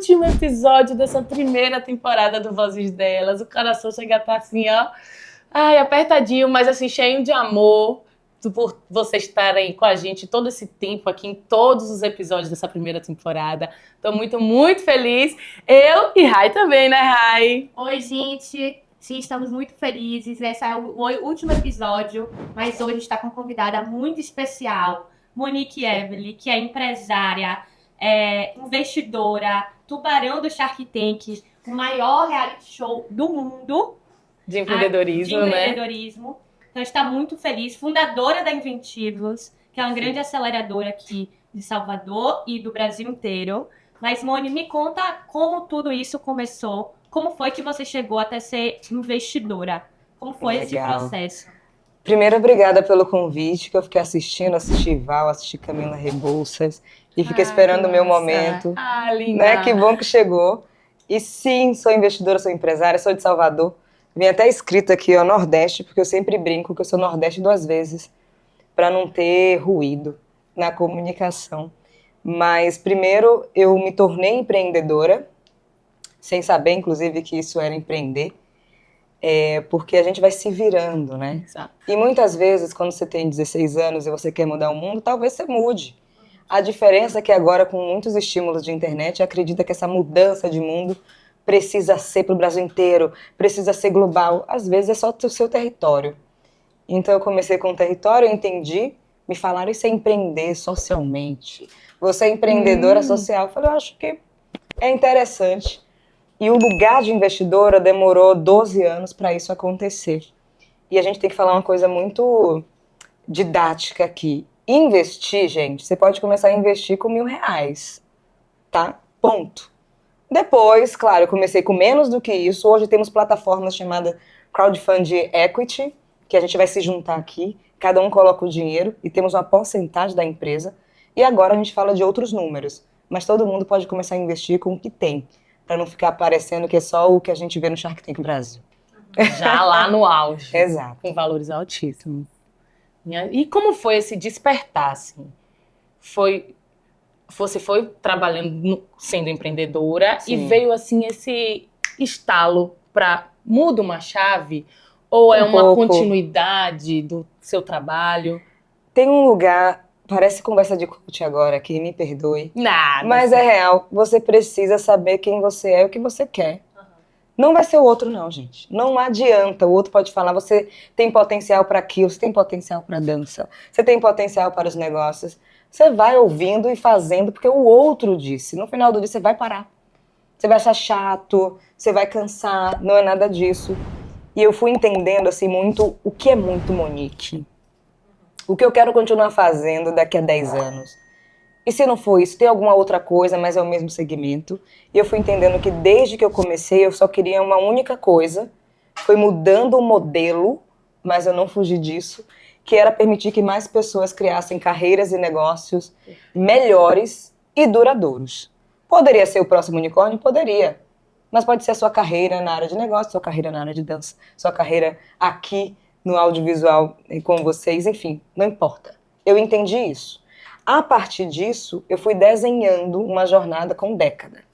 último episódio dessa primeira temporada do Vozes Delas. O coração chega a estar assim, ó, ai, apertadinho, mas assim, cheio de amor por vocês estarem com a gente todo esse tempo aqui em todos os episódios dessa primeira temporada. Tô muito, muito feliz. Eu e Rai também, né, Rai? Oi, gente. Sim, estamos muito felizes. Esse é o último episódio, mas hoje está com uma convidada muito especial, Monique Evelyn, que é empresária, investidora, tubarão do Shark Tank, o maior reality show do mundo De empreendedorismo, de né? empreendedorismo. Então, está muito feliz. Fundadora da Inventivos, que é uma grande aceleradora aqui de Salvador e do Brasil inteiro. Mas, Moni, me conta como tudo isso começou. Como foi que você chegou até ser investidora? Como foi esse processo? Primeiro, obrigada pelo convite, que eu fiquei assisti Val, assisti Camila Rebouças e fiquei esperando o meu momento. Ah, linda. Né? Que bom que chegou. E sim, sou investidora, sou empresária, sou de Salvador. Vim até escrito aqui, ó, Nordeste, porque eu sempre brinco que eu sou Nordeste 2 vezes, para não ter ruído na comunicação. Mas primeiro eu me tornei empreendedora, sem saber, inclusive, que isso era empreender, porque a gente vai se virando, né? Exato. E muitas vezes, quando você tem 16 anos e você quer mudar o mundo, talvez você mude. A diferença é que agora, com muitos estímulos de internet, acredita que essa mudança de mundo precisa ser para o Brasil inteiro, precisa ser global. Às vezes é só o seu território. Então eu comecei com o território, eu entendi, me falaram isso é empreender socialmente. Você é empreendedora social. Eu falei, eu acho que é interessante. E o lugar de investidora demorou 12 anos para isso acontecer. E a gente tem que falar uma coisa muito didática aqui. Investir, gente, você pode começar a investir com R$1.000, tá? Ponto. Depois, claro, eu comecei com menos do que isso. Hoje temos plataformas chamadas Crowdfunding Equity, que a gente vai se juntar aqui, cada um coloca o dinheiro e temos uma porcentagem da empresa. E agora a gente fala de outros números, mas todo mundo pode começar a investir com o que tem, para não ficar parecendo que é só o que a gente vê no Shark Tank Brasil. Já lá no auge. Exato. Com valores altíssimos. E como foi esse despertar, assim? Você foi trabalhando, sendo empreendedora, Sim. e veio, assim, esse estalo para muda uma chave? Ou é uma pouco. continuidade do seu trabalho? Tem um lugar, parece conversa de coach agora, que me perdoe, Nada. mas é real. Você precisa saber quem você é e o que você quer. Não vai ser o outro, não, gente. Não adianta. O outro pode falar, você tem potencial para aquilo, você tem potencial para dança, você tem potencial para os negócios. Você vai ouvindo e fazendo, porque o outro disse. No final do dia, você vai parar. Você vai achar chato, você vai cansar, não é nada disso. E eu fui entendendo, assim, muito o que é muito Monique. O que eu quero continuar fazendo daqui a 10 anos. E se não for isso, tem alguma outra coisa, mas é o mesmo segmento. E eu fui entendendo que desde que eu comecei, eu só queria uma única coisa. Foi mudando o modelo, mas eu não fugi disso, que era permitir que mais pessoas criassem carreiras e negócios melhores e duradouros. Poderia ser o próximo unicórnio? Poderia. Mas pode ser a sua carreira na área de negócio, sua carreira na área de dança, sua carreira aqui no audiovisual com vocês, enfim, não importa. Eu entendi isso. A partir disso, eu fui desenhando uma jornada com década.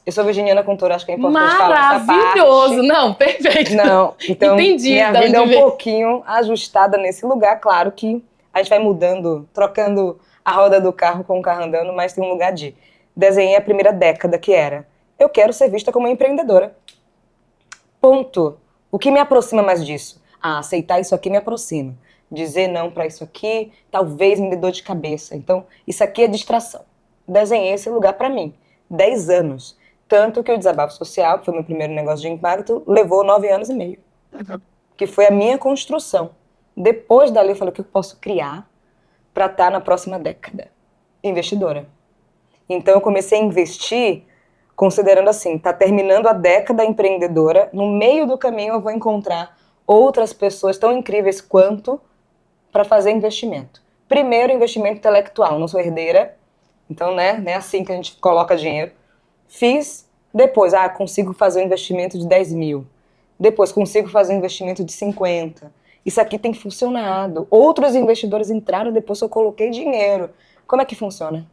Eu sou virginiana contora, acho que é importante falar essa parte. Maravilhoso! Não, perfeito. Não, então Entendi, minha de vida é onde um veio. pouquinho ajustada nesse lugar. Claro que a gente vai mudando, trocando a roda do carro com o carro andando, mas tem um lugar de... Desenhei a primeira década, que era: eu quero ser vista como empreendedora. Ponto. O que me aproxima mais disso? Aceitar isso aqui me aproxima. Dizer não para isso aqui, talvez me dê dor de cabeça. Então, isso aqui é distração. Desenhei esse lugar para mim. 10 anos. Tanto que o Desabafo Social, que foi meu primeiro negócio de impacto, levou 9 anos e meio. Que foi a minha construção. Depois dali, eu falei, o que eu posso criar para estar na próxima década? Investidora. Então, eu comecei a investir considerando assim, tá terminando a década empreendedora, no meio do caminho eu vou encontrar outras pessoas tão incríveis quanto para fazer investimento. Primeiro, investimento intelectual. Não sou herdeira, então, né, não é assim que a gente coloca dinheiro. Fiz, depois, consigo fazer um investimento de 10 mil. Depois, consigo fazer um investimento de 50. Isso aqui tem funcionado. Outros investidores entraram depois que eu coloquei dinheiro. Como é que funciona?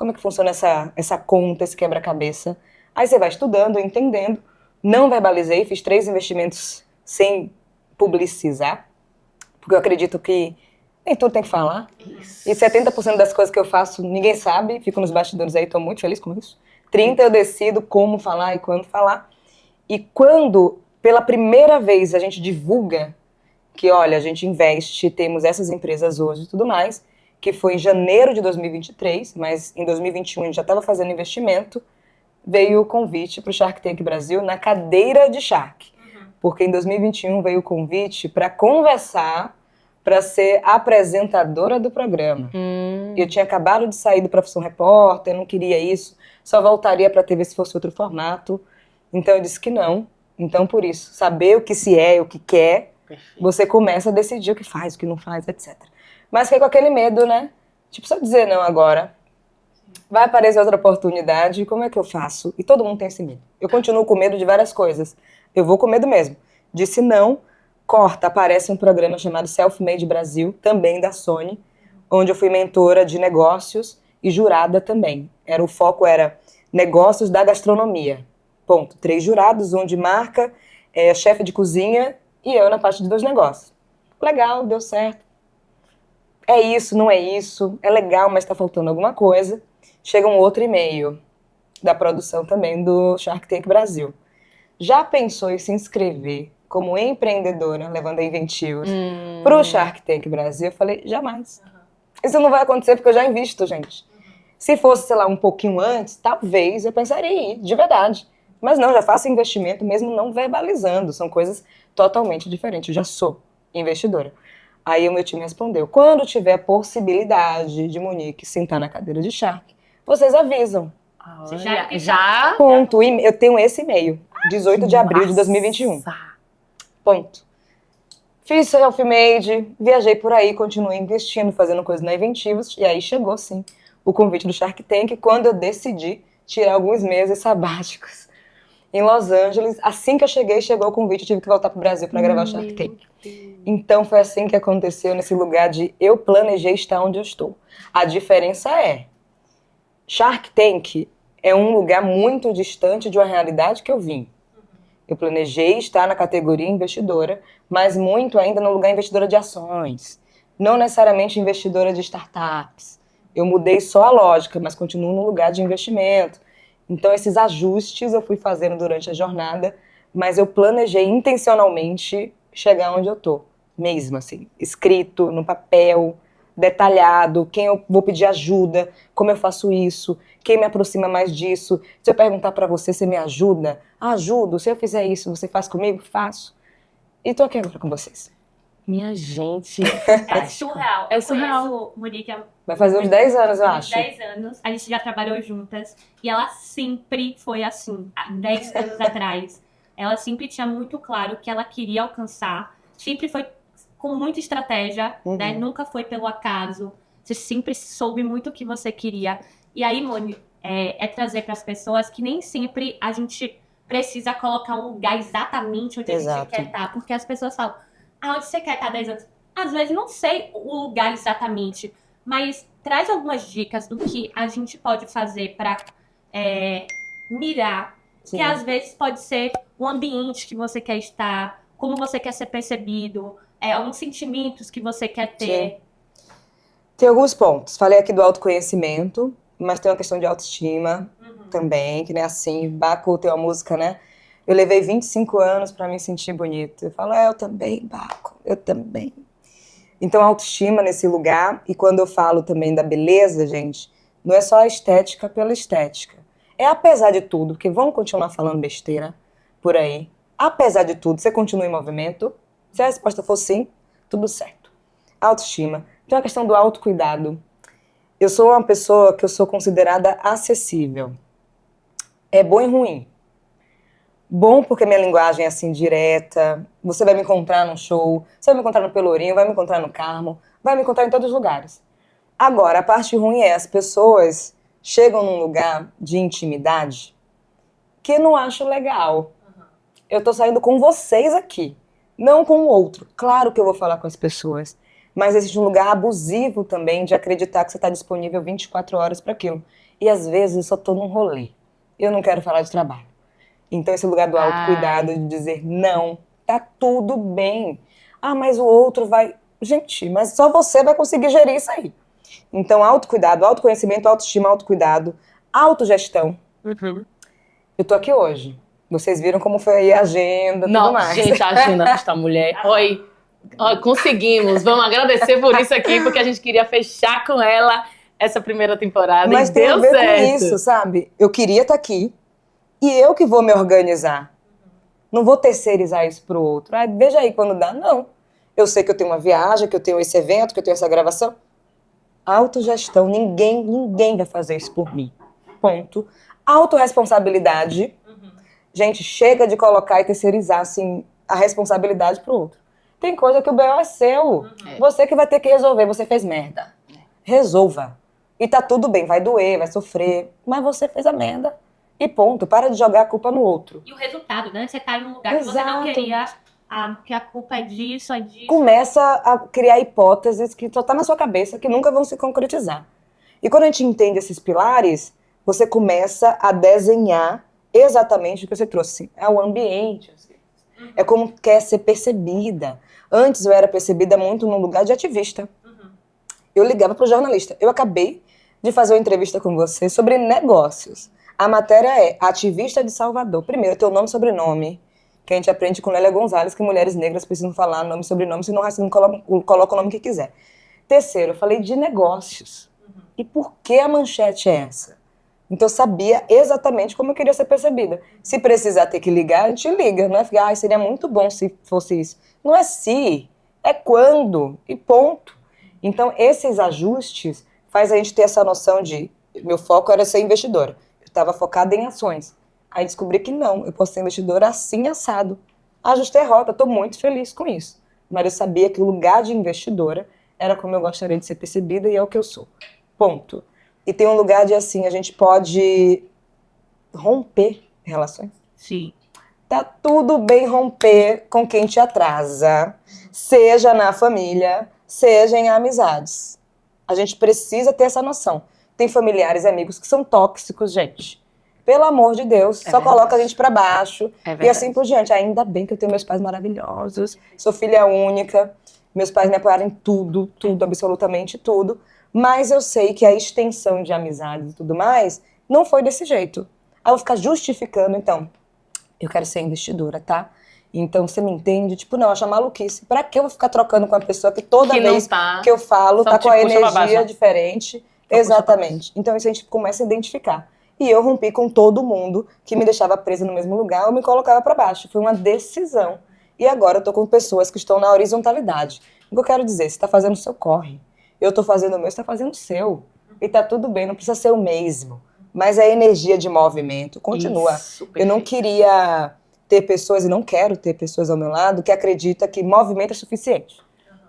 Como é que funciona essa conta, esse quebra-cabeça? Aí você vai estudando, entendendo. Não verbalizei, fiz 3 investimentos sem publicizar, porque eu acredito que nem tudo tem que falar. Isso. E 70% das coisas que eu faço, ninguém sabe, fico nos bastidores aí, tô muito feliz com isso. 30% eu decido como falar e quando falar. E quando, pela primeira vez, a gente divulga que, olha, a gente investe, temos essas empresas hoje e tudo mais, que foi em janeiro de 2023, mas em 2021 a gente já estava fazendo investimento, veio o convite para o Shark Tank Brasil na cadeira de Shark. Porque em 2021 veio o convite para conversar, para ser apresentadora do programa. Eu tinha acabado de sair do Profissão Repórter, não queria isso, só voltaria para a TV se fosse outro formato. Então eu disse que não. Então por isso, saber o que se é, o que quer, você começa a decidir o que faz, o que não faz, etc. Mas fiquei com aquele medo, né? Tipo, só dizer não agora. Vai aparecer outra oportunidade, como é que eu faço? E todo mundo tem esse medo. Eu continuo com medo de várias coisas. Eu vou com medo mesmo. Disse não, corta, aparece um programa chamado Self-Made Brasil, também da Sony, onde eu fui mentora de negócios e jurada também. O foco era negócios da gastronomia. Ponto. 3 jurados, um de marca, chefe de cozinha e eu na parte dos negócios. Legal, deu certo. É isso, não é isso, é legal, mas tá faltando alguma coisa. Chega um outro e-mail da produção também do Shark Tank Brasil. Já pensou em se inscrever como empreendedora, levando a Inventivos, pro Shark Tank Brasil? Eu falei, jamais. Isso não vai acontecer porque eu já invisto, gente. Se fosse, sei lá, um pouquinho antes, talvez eu pensaria em ir, de verdade. Mas não, já faço investimento mesmo não verbalizando. São coisas totalmente diferentes. Eu já sou investidora. Aí o meu time respondeu, quando tiver possibilidade de Monique sentar na cadeira de Shark, vocês avisam. Você Já? Ponto. Eu tenho esse e-mail. 18 de abril de 2021. Ponto. Fiz self-made, viajei por aí, continuei investindo, fazendo coisas na Inventivos, e aí chegou, sim, o convite do Shark Tank, quando eu decidi tirar alguns meses sabáticos em Los Angeles. Assim que eu cheguei, chegou o convite, eu tive que voltar pro Brasil para gravar o Shark Tank. Então foi assim que aconteceu, nesse lugar de eu planejei estar onde eu estou. A diferença é, Shark Tank é um lugar muito distante de uma realidade que eu vim. Eu planejei estar na categoria investidora, mas muito ainda no lugar investidora de ações. Não necessariamente investidora de startups. Eu mudei só a lógica, mas continuo no lugar de investimento. Então esses ajustes eu fui fazendo durante a jornada, mas eu planejei intencionalmente chegar onde eu tô. Mesmo assim, escrito no papel, detalhado, quem eu vou pedir ajuda, como eu faço isso, quem me aproxima mais disso. Se eu perguntar pra você, você me ajuda? Ajudo. Se eu fizer isso, você faz comigo? Faço. E tô aqui agora com vocês. Minha gente. É surreal. É surreal. Eu conheço Monique há Vai fazer uns 10 anos, eu uns acho. 10 anos. A gente já trabalhou juntas. E ela sempre foi assim. Há 10 anos atrás. Ela sempre tinha muito claro o que ela queria alcançar. Sempre foi com muita estratégia, né? Nunca foi pelo acaso. Você sempre soube muito o que você queria. E aí, Moni, é trazer para as pessoas que nem sempre a gente precisa colocar um lugar exatamente onde a gente quer estar. Porque as pessoas falam, onde você quer estar 10 anos? Às vezes não sei o lugar exatamente, mas traz algumas dicas do que a gente pode fazer para mirar. Sim. Que às vezes pode ser o ambiente que você quer estar, como você quer ser percebido, alguns sentimentos que você quer ter. Sim. Tem alguns pontos. Falei aqui do autoconhecimento, mas tem uma questão de autoestima também, que nem assim, Baco tem uma música, né? Eu levei 25 anos pra me sentir bonita. Eu falo, eu também, Baco, eu também. Então, autoestima nesse lugar, e quando eu falo também da beleza, gente, não é só a estética pela estética. É apesar de tudo, porque vamos continuar falando besteira por aí. Apesar de tudo, você continua em movimento. Se a resposta for sim, tudo certo. Autoestima. Tem uma questão do autocuidado. Eu sou uma pessoa que eu sou considerada acessível. É bom e ruim. Bom porque minha linguagem é assim, direta. Você vai me encontrar num show, você vai me encontrar no Pelourinho, vai me encontrar no Carmo, vai me encontrar em todos os lugares. Agora, a parte ruim é as pessoas chegam num lugar de intimidade que eu não acho legal. Eu tô saindo com vocês aqui, não com o outro. Claro que eu vou falar com as pessoas, mas existe um lugar abusivo também de acreditar que você está disponível 24 horas para aquilo. E às vezes eu só tô num rolê. eu não quero falar de trabalho. Então esse lugar do autocuidado, de dizer não, tá tudo bem. Ah, mas o outro vai... Gente, mas só você vai conseguir gerir isso aí. Então autocuidado, autoconhecimento, autoestima, autocuidado, autogestão. Eu tô aqui hoje. Vocês viram como foi aí a agenda e tudo mais. Gente, a agenda desta mulher. Oi, conseguimos. Vamos agradecer por isso aqui, porque a gente queria fechar com ela essa primeira temporada. Mas e tem deu a ver certo. com isso, sabe? Eu queria estar aqui e eu que vou me organizar. Não vou terceirizar isso pro outro. Ah, veja aí quando dá. Não. Eu sei que eu tenho uma viagem, que eu tenho esse evento, que eu tenho essa gravação. Autogestão. Ninguém vai fazer isso por mim. Ponto. Autorresponsabilidade. Gente, chega de colocar e terceirizar assim, a responsabilidade pro outro. Tem coisa que o B.O. é seu. Você que vai ter que resolver. Você fez merda. Resolva. E tá tudo bem. Vai doer, vai sofrer. Mas você fez a merda. E ponto. Para de jogar a culpa no outro. E o resultado, né? Você tá em um lugar que você não queria, que a culpa é disso, é disso. Começa a criar hipóteses que só tá na sua cabeça, que nunca vão se concretizar. E quando a gente entende esses pilares, você começa a desenhar exatamente o que você trouxe. É o ambiente. É como quer ser percebida. Antes eu era percebida muito num lugar de ativista. Eu ligava pro jornalista. Eu acabei de fazer uma entrevista com você sobre negócios. A matéria é Ativista de Salvador. Primeiro, teu nome e sobrenome, que a gente aprende com Lélia Gonzalez, que mulheres negras precisam falar nome e sobrenome, senão o coloca o nome que quiser. Terceiro, eu falei de negócios. E por que a manchete é essa? Então eu sabia exatamente como eu queria ser percebida. Se precisar ter que ligar, a gente liga. Não é ficar, seria muito bom se fosse isso. Não é se, é quando, e ponto. Então esses ajustes faz a gente ter essa noção de, meu foco era ser investidora. Estava focada em ações. Aí descobri que não, eu posso ser investidora assim, assado. Ajustei a rota, estou muito feliz com isso. Mas eu sabia que o lugar de investidora era como eu gostaria de ser percebida e é o que eu sou. Ponto. E tem um lugar de assim, a gente pode romper relações. Sim. Tá tudo bem romper com quem te atrasa, seja na família, seja em amizades. A gente precisa ter essa noção. Tem familiares e amigos que são tóxicos, gente. Pelo amor de Deus, só verdade. coloca a gente pra baixo. É E assim por diante. Ainda bem que eu tenho meus pais maravilhosos. Sou filha única. Meus pais me apoiaram em tudo, absolutamente tudo. Mas eu sei que a extensão de amizades e tudo mais não foi desse jeito. Aí eu vou ficar justificando, então. Eu quero ser investidora, tá? Então você me entende? Tipo, não, acha maluquice. Pra que eu vou ficar trocando com uma pessoa que toda vez que eu falo tá com a energia diferente? Exatamente. Então isso a gente começa a identificar. E eu rompi com todo mundo que me deixava presa no mesmo lugar ou me colocava pra baixo. Foi uma decisão. E agora eu tô com pessoas que estão na horizontalidade. O que eu quero dizer? Você tá fazendo o seu corre. Eu tô fazendo o meu, você tá fazendo o seu. E tá tudo bem, não precisa ser o mesmo. Mas a energia de movimento continua. Isso, eu não queria ter pessoas, e não quero ter pessoas ao meu lado, que acreditam que movimento é suficiente.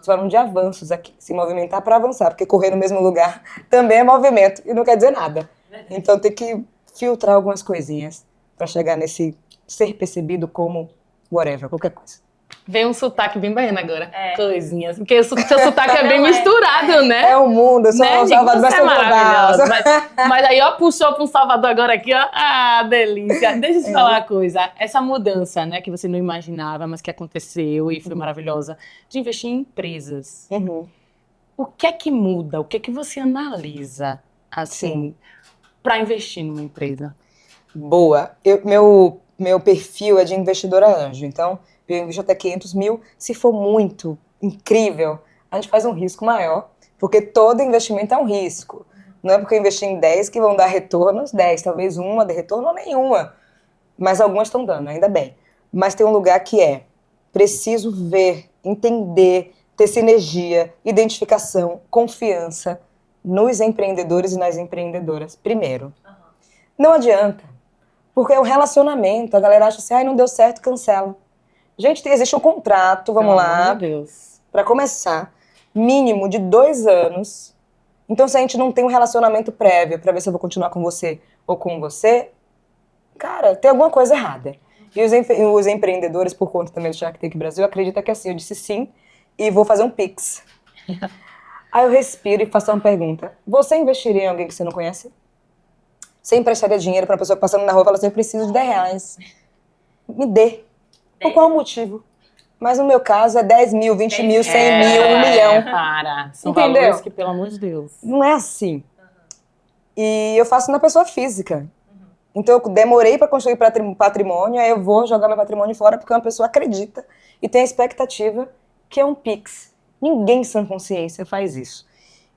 Falando de avanços aqui, se movimentar para avançar, porque correr no mesmo lugar também é movimento e não quer dizer nada. Então tem que filtrar algumas coisinhas para chegar nesse ser percebido como whatever, qualquer coisa. Vem um sotaque bem baiano agora. Coisinhas. Porque o seu sotaque é bem misturado, né? É o mundo, eu sou né, um Salvador, você é maravilhosa. global. Mas aí, ó, puxou para um Salvador agora aqui, ó. Ah, delícia. Deixa eu te falar uma coisa. Essa mudança, né, que você não imaginava, mas que aconteceu e foi maravilhosa, de investir em empresas. O que é que muda? O que é que você analisa, assim, para investir numa empresa? Boa. Meu perfil é de investidora anjo, então eu invisto até 500 mil. Se for muito incrível, a gente faz um risco maior, porque todo investimento é um risco. Não é porque eu investi em 10 que vão dar retornos 10, talvez uma dê retorno ou nenhuma. Mas algumas estão dando, ainda bem. Mas tem um lugar que é preciso ver, entender, ter sinergia, identificação, confiança nos empreendedores e nas empreendedoras, primeiro. Não adianta, porque é um relacionamento, a galera acha assim, ai, não deu certo, cancela. Gente, existe um contrato, vamos lá, Meu Deus. para começar, mínimo de 2 anos. Então, se a gente não tem um relacionamento prévio para ver se eu vou continuar com você ou com você, cara, tem alguma coisa errada. E os empreendedores, por conta também do Shark Tank Brasil, acreditam que assim, eu disse sim e vou fazer um Pix. Aí eu respiro e faço uma pergunta. Você investiria em alguém que você não conhece? Você emprestaria dinheiro pra uma pessoa passando na rua e fala assim, eu preciso de R$10. Me dê. Por qual motivo? Mas no meu caso é 10 mil, 20 mil, 100 mil, 1 milhão. Para. São Entendeu? valores que, pelo amor de Deus. Não é assim. E eu faço na pessoa física. Então eu demorei para construir patrimônio, aí eu vou jogar meu patrimônio fora porque uma pessoa acredita e tem a expectativa que é um Pix. Ninguém sem consciência faz isso.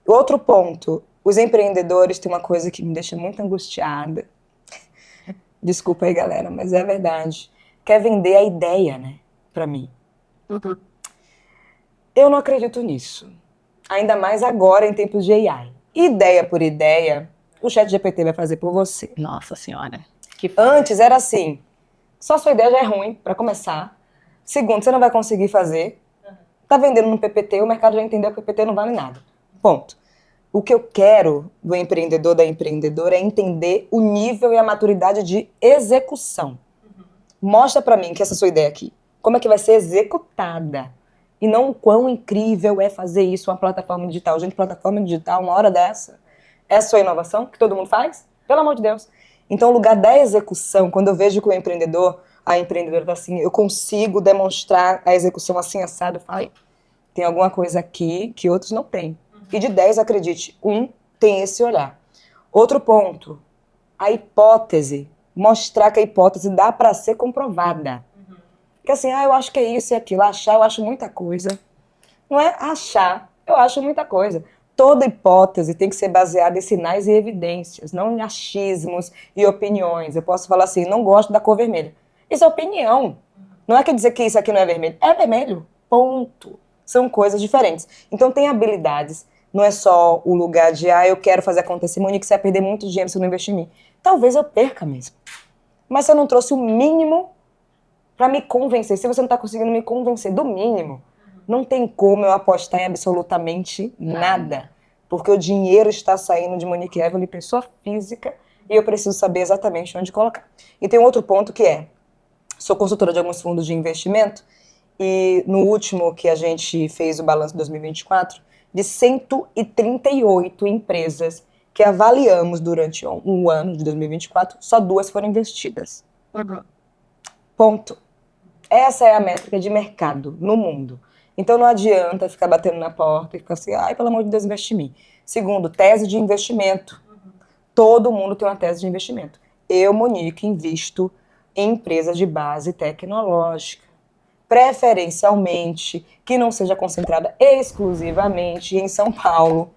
Outro ponto, os empreendedores têm uma coisa que me deixa muito angustiada. Desculpa aí, galera, mas é verdade. Quer vender a ideia, né, para mim. Eu não acredito nisso. Ainda mais agora em tempos de AI. Ideia por ideia, o ChatGPT vai fazer por você. Nossa Senhora. Que Antes era assim, só sua ideia já é ruim, para começar. Segundo, você não vai conseguir fazer. Tá vendendo no PPT, o mercado já entendeu que o PPT não vale nada. Ponto. O que eu quero do empreendedor, da empreendedora, é entender o nível e a maturidade de execução. Mostra para mim que essa sua ideia aqui, como é que vai ser executada. E não o quão incrível é fazer isso uma plataforma digital. Gente, plataforma digital, uma hora dessa, é a sua inovação, que todo mundo faz? Pelo amor de Deus. Então, o lugar da execução, quando eu vejo que o empreendedor, a empreendedora está assim, eu consigo demonstrar a execução assim, assado, eu falo, tem alguma coisa aqui que outros não têm. E de 10, acredite, um tem esse olhar. Outro ponto, a hipótese. Mostrar que a hipótese dá para ser comprovada. Porque assim, eu acho que é isso e aquilo. Achar, eu acho muita coisa. Não é achar, eu acho muita coisa. Toda hipótese tem que ser baseada em sinais e evidências, não em achismos e opiniões. Eu posso falar assim, não gosto da cor vermelha. Isso é opinião. Não é que dizer que isso aqui não é vermelho. É vermelho. Ponto. São coisas diferentes. Então tem habilidades. Não é só o lugar de, eu quero fazer acontecer, Monique, você vai perder muito dinheiro se eu não investir em mim. Talvez eu perca mesmo. Mas você não trouxe o mínimo para me convencer. Se você não está conseguindo me convencer do mínimo, não tem como eu apostar em absolutamente nada. Porque o dinheiro está saindo de Monique Evelyn, pessoa física, e eu preciso saber exatamente onde colocar. E tem um outro ponto que é, sou consultora de alguns fundos de investimento, e no último que a gente fez o balanço de 2024, de 138 empresas que avaliamos durante um ano de 2024, só 2 foram investidas. Ponto. Essa é a métrica de mercado no mundo. Então não adianta ficar batendo na porta e ficar assim, pelo amor de Deus, investe em mim. Segundo, tese de investimento. Todo mundo tem uma tese de investimento. Eu, Monique, invisto em empresas de base tecnológica. Preferencialmente, que não seja concentrada exclusivamente em São Paulo.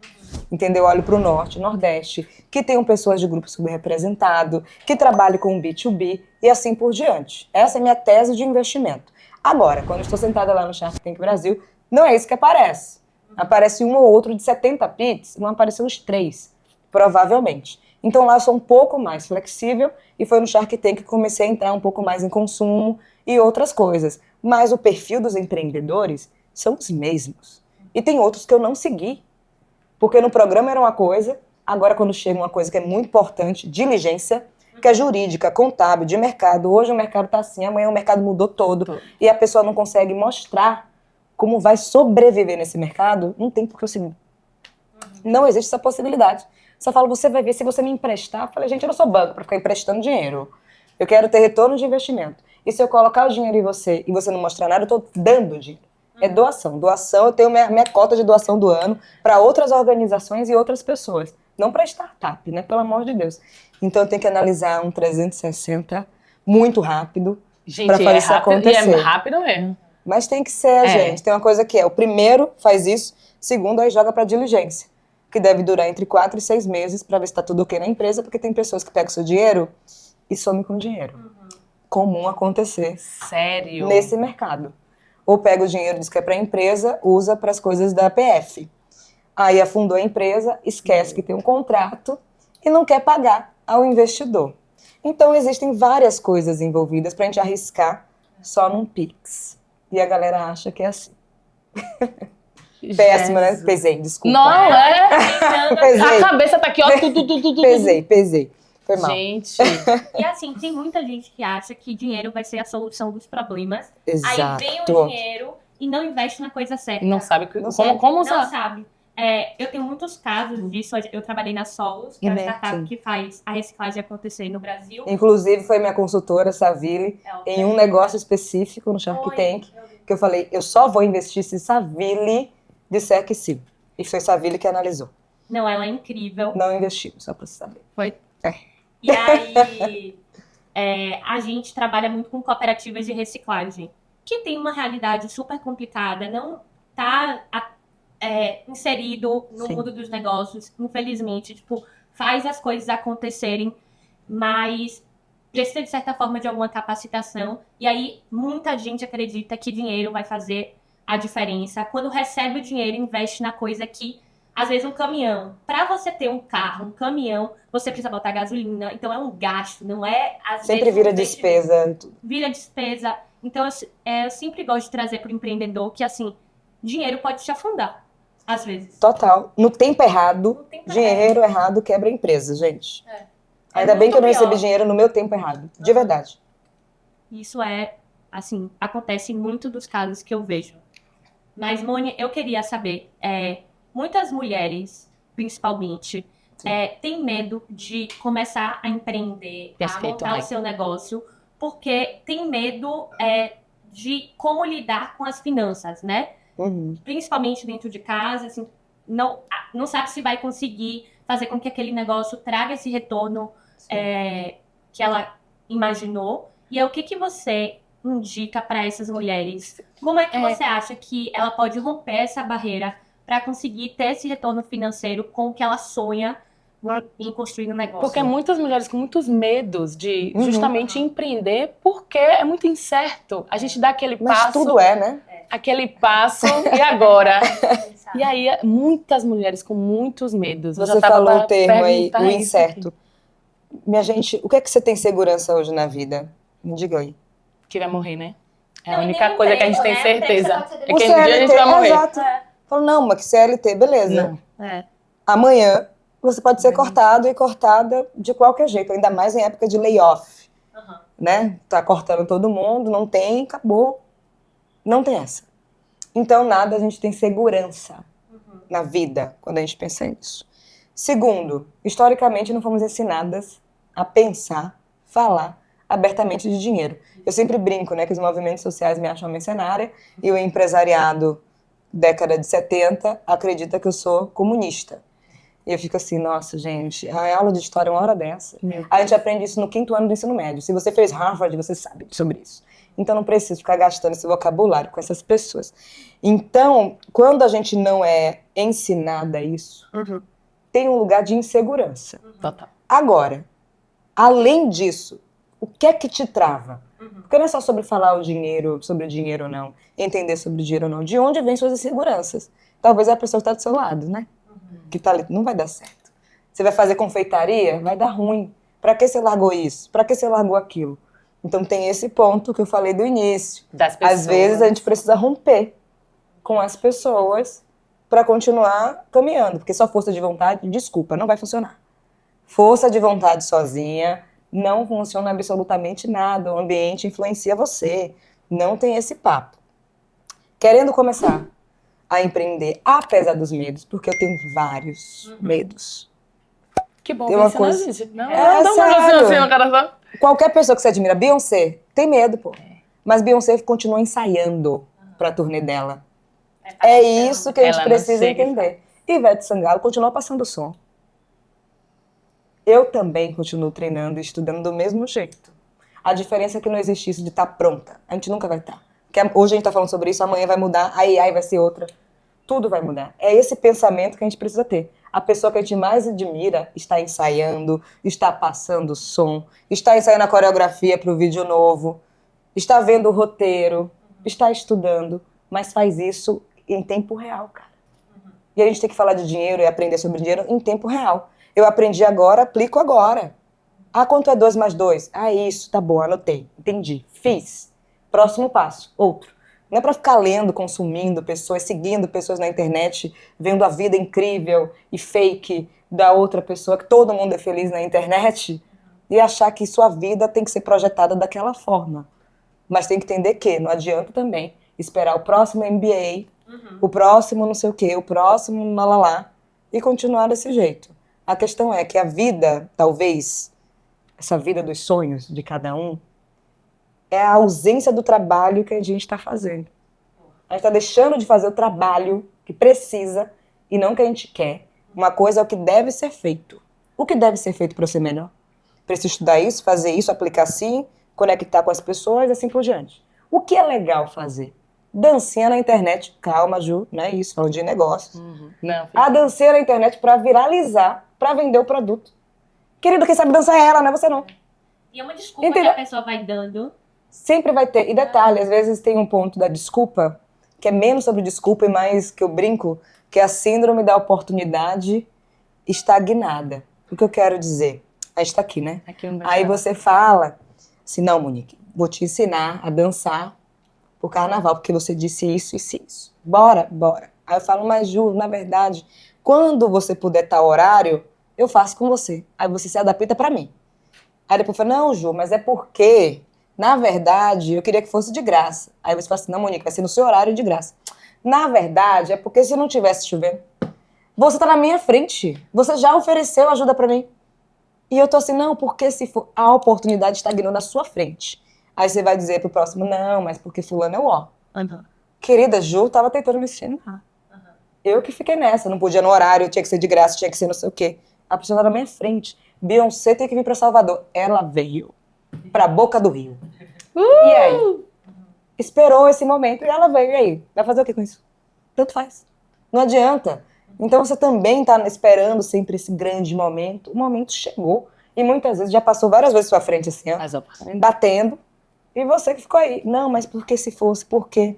Entendeu? Olho para o Norte, Nordeste, que tenham pessoas de grupo subrepresentado, que trabalhem com B2B e assim por diante. Essa é a minha tese de investimento. Agora, quando eu estou sentada lá no Shark Tank Brasil, não é isso que aparece. Aparece um ou outro de 70 pits, vão aparecer uns 3, provavelmente. Então lá eu sou um pouco mais flexível e foi no Shark Tank que comecei a entrar um pouco mais em consumo e outras coisas. Mas o perfil dos empreendedores são os mesmos. E tem outros que eu não segui. Porque no programa era uma coisa, agora quando chega uma coisa que é muito importante, diligência, que é jurídica, contábil, de mercado. Hoje o mercado está assim, amanhã o mercado mudou todo. E a pessoa não consegue mostrar como vai sobreviver nesse mercado, não tem por que eu seguir. Não existe essa possibilidade. Só fala, você vai ver se você me emprestar. Eu falei, gente, eu não sou banco para ficar emprestando dinheiro. Eu quero ter retorno de investimento. E se eu colocar o dinheiro em você e você não mostrar nada, eu estou dando dinheiro. É doação. Doação, eu tenho minha cota de doação do ano para outras organizações e outras pessoas. Não para startup, né? Pelo amor de Deus. Então eu tenho que analisar um 360 muito rápido para fazer isso acontecer. E é rápido mesmo. Mas tem que ser, gente. Tem uma coisa que é, o primeiro faz isso, segundo aí joga para diligência, que deve durar entre 4 e 6 meses para ver se está tudo ok na empresa, porque tem pessoas que pegam seu dinheiro e somem com o dinheiro. Comum acontecer. Sério? Nesse mercado. Ou pega o dinheiro, diz que é para a empresa, usa para as coisas da PF. Aí afundou a empresa, esquece que tem um contrato e não quer pagar ao investidor. Então existem várias coisas envolvidas para a gente arriscar só num Pix. E a galera acha que é assim. Péssima, né? Pesei, desculpa. Não, Pesei. A cabeça tá aqui, ó. Pesei. Foi mal. Gente. E assim, tem muita gente que acha que dinheiro vai ser a solução dos problemas. Exato. Aí vem o dinheiro e não investe na coisa certa. Não sabe Como como usar. Não sabe. eu tenho muitos casos disso. Eu trabalhei na Solos, que é uma startup que faz a reciclagem acontecer no Brasil. Inclusive, foi minha consultora, Savile, em um negócio específico no Shark Tank, que eu falei, eu só vou investir se Savile disser que sim. E foi Savile que analisou. Não, ela é incrível. Não investimos, só pra você saber. Foi. E aí, a gente trabalha muito com cooperativas de reciclagem, que tem uma realidade super complicada, não está inserido no mundo dos negócios, infelizmente, tipo, faz as coisas acontecerem, mas precisa, de certa forma, de alguma capacitação. E aí, muita gente acredita que dinheiro vai fazer a diferença. Quando recebe o dinheiro, investe na coisa que, às vezes, um caminhão. Para você ter um carro, um caminhão, você precisa botar gasolina. Então, é um gasto, não é... Sempre vira despesa. Vira despesa. Então, eu sempre gosto de trazer para o empreendedor que, assim, dinheiro pode te afundar, às vezes. Total. No tempo errado, dinheiro errado quebra a empresa, gente. Ainda bem que eu não recebi dinheiro no meu tempo errado. De verdade. Isso assim, acontece em muitos dos casos que eu vejo. Mas, Moni, eu queria saber, muitas mulheres, principalmente, têm medo de começar a empreender, a montar o seu negócio, porque tem medo de como lidar com as finanças, né? Principalmente dentro de casa, assim, não sabe se vai conseguir fazer com que aquele negócio traga esse retorno que ela imaginou. E o que você indica para essas mulheres? Como é que você acha que ela pode romper essa barreira para conseguir ter esse retorno financeiro com o que ela sonha em construir um negócio? Porque muitas mulheres com muitos medos de justamente empreender, porque é muito incerto. A gente dá aquele passo... Mas tudo né? Aquele passo, e agora? E aí, muitas mulheres com muitos medos. Você falou o termo aí, o incerto. Minha gente, o que é que você tem segurança hoje na vida? Me diga aí. Que vai morrer, né? É a única coisa que a gente tem certeza. É que CLT, um dia a gente vai morrer. Exato. Falo, não, mas que CLT, beleza. Amanhã você pode ser cortado e cortada de qualquer jeito, ainda mais em época de layoff. Né? Tá cortando todo mundo, não tem, acabou. Não tem essa. Então, nada, a gente tem segurança na vida, quando a gente pensa nisso. Segundo, historicamente não fomos ensinadas a pensar, falar abertamente de dinheiro. Eu sempre brinco, né, que os movimentos sociais me acham mercenária e o empresariado, década de 70, acredita que eu sou comunista. E eu fico assim, nossa, gente, a aula de história é uma hora dessa. A gente aprende isso no 5º ano do ensino médio. Se você fez Harvard, você sabe sobre isso. Então, não preciso ficar gastando esse vocabulário com essas pessoas. Então, quando a gente não é ensinada isso, tem um lugar de insegurança. Total. Agora, além disso, o que é que te trava? Porque não é só sobre falar sobre o dinheiro ou não, entender sobre o dinheiro ou não. De onde vêm suas inseguranças? Talvez a pessoa está do seu lado, né? Que tá ali, não vai dar certo. Você vai fazer confeitaria? Vai dar ruim. Pra que você largou isso? Pra que você largou aquilo? Então tem esse ponto que eu falei do início. Às vezes a gente precisa romper com as pessoas para continuar caminhando, porque só força de vontade, desculpa, não vai funcionar. Força de vontade sozinha não funciona absolutamente nada, o ambiente influencia você, não tem esse papo. Querendo começar a empreender, apesar dos medos, porque eu tenho vários medos. Que bom tem uma que coisa... existe. Não, não, cara. Qualquer pessoa que você admira, Beyoncé, tem medo, pô. Mas Beyoncé continua ensaiando pra turnê dela. É isso que a gente precisa entender. Ivete Sangalo continua passando som. Eu também continuo treinando e estudando do mesmo jeito. A diferença é que não existe isso de estar pronta. A gente nunca vai estar. Porque hoje a gente tá falando sobre isso, amanhã vai mudar, a AI vai ser outra. Tudo vai mudar. É esse pensamento que a gente precisa ter. A pessoa que a gente mais admira está ensaiando, está passando som, está ensaiando a coreografia para o vídeo novo, está vendo o roteiro, está estudando, mas faz isso em tempo real, cara. E a gente tem que falar de dinheiro e aprender sobre dinheiro em tempo real. Eu aprendi agora, aplico agora. Ah, quanto é 2 mais 2? Ah, isso, tá bom, anotei, entendi, fiz. Próximo passo, outro. Não é pra ficar lendo, consumindo pessoas, seguindo pessoas na internet, vendo a vida incrível e fake da outra pessoa, que todo mundo é feliz na internet, e achar que sua vida tem que ser projetada daquela forma. Mas tem que entender que não adianta também esperar o próximo MBA O próximo não sei o quê, o próximo lá, e continuar desse jeito. A questão é que a vida, talvez, essa vida dos sonhos de cada um, é a ausência do trabalho que a gente está fazendo. A gente está deixando de fazer o trabalho que precisa e não que a gente quer. Uma coisa é o que deve ser feito. O que deve ser feito para ser melhor? Preciso estudar isso, fazer isso, aplicar assim, conectar com as pessoas e assim por diante. O que é legal fazer? Dancinha na internet. Calma, Ju, não é isso, falando de negócios. Não, A dancinha na internet para viralizar, para vender o produto. Querido, quem sabe dançar é ela, não é você não. E é uma desculpa Entendeu? que a pessoa vai dando. Sempre vai ter. E detalhe, às vezes tem um ponto da desculpa, que é menos sobre desculpa e mais que eu brinco, que é a síndrome da oportunidade estagnada. O que eu quero dizer? A gente tá aqui, né? Aí você fala assim, não, Monique, vou te ensinar a dançar pro carnaval, porque você disse isso, isso e isso. Bora, bora. Aí eu falo, mas Ju, na verdade, quando você puder estar horário, eu faço com você. Aí você se adapta pra mim. Aí depois fala, não, Ju, mas é porque, na verdade, eu queria que fosse de graça. Aí você fala assim, não, Monique, vai ser no seu horário de graça. Na verdade, é porque se não tivesse chovendo, você tá na minha frente. Você já ofereceu ajuda pra mim. E eu tô assim, não, porque se for, a oportunidade estagnou na sua frente. Aí você vai dizer pro próximo, não, mas porque fulano é o ó. Querida, Ju tava tentando me ensinar. Eu que fiquei nessa, não podia no horário, tinha que ser de graça, tinha que ser não sei o quê. A pessoa tá na minha frente. Beyoncé tem que vir pra Salvador. Ela veio pra Boca do Rio. E aí? Esperou esse momento e ela veio. E aí? Vai fazer o que com isso? Tanto faz. Não adianta. Então você também tá esperando sempre esse grande momento. O momento chegou. E muitas vezes já passou várias vezes pra frente assim, ó. Batendo. E você que ficou aí. Não, mas por que se fosse? Por quê?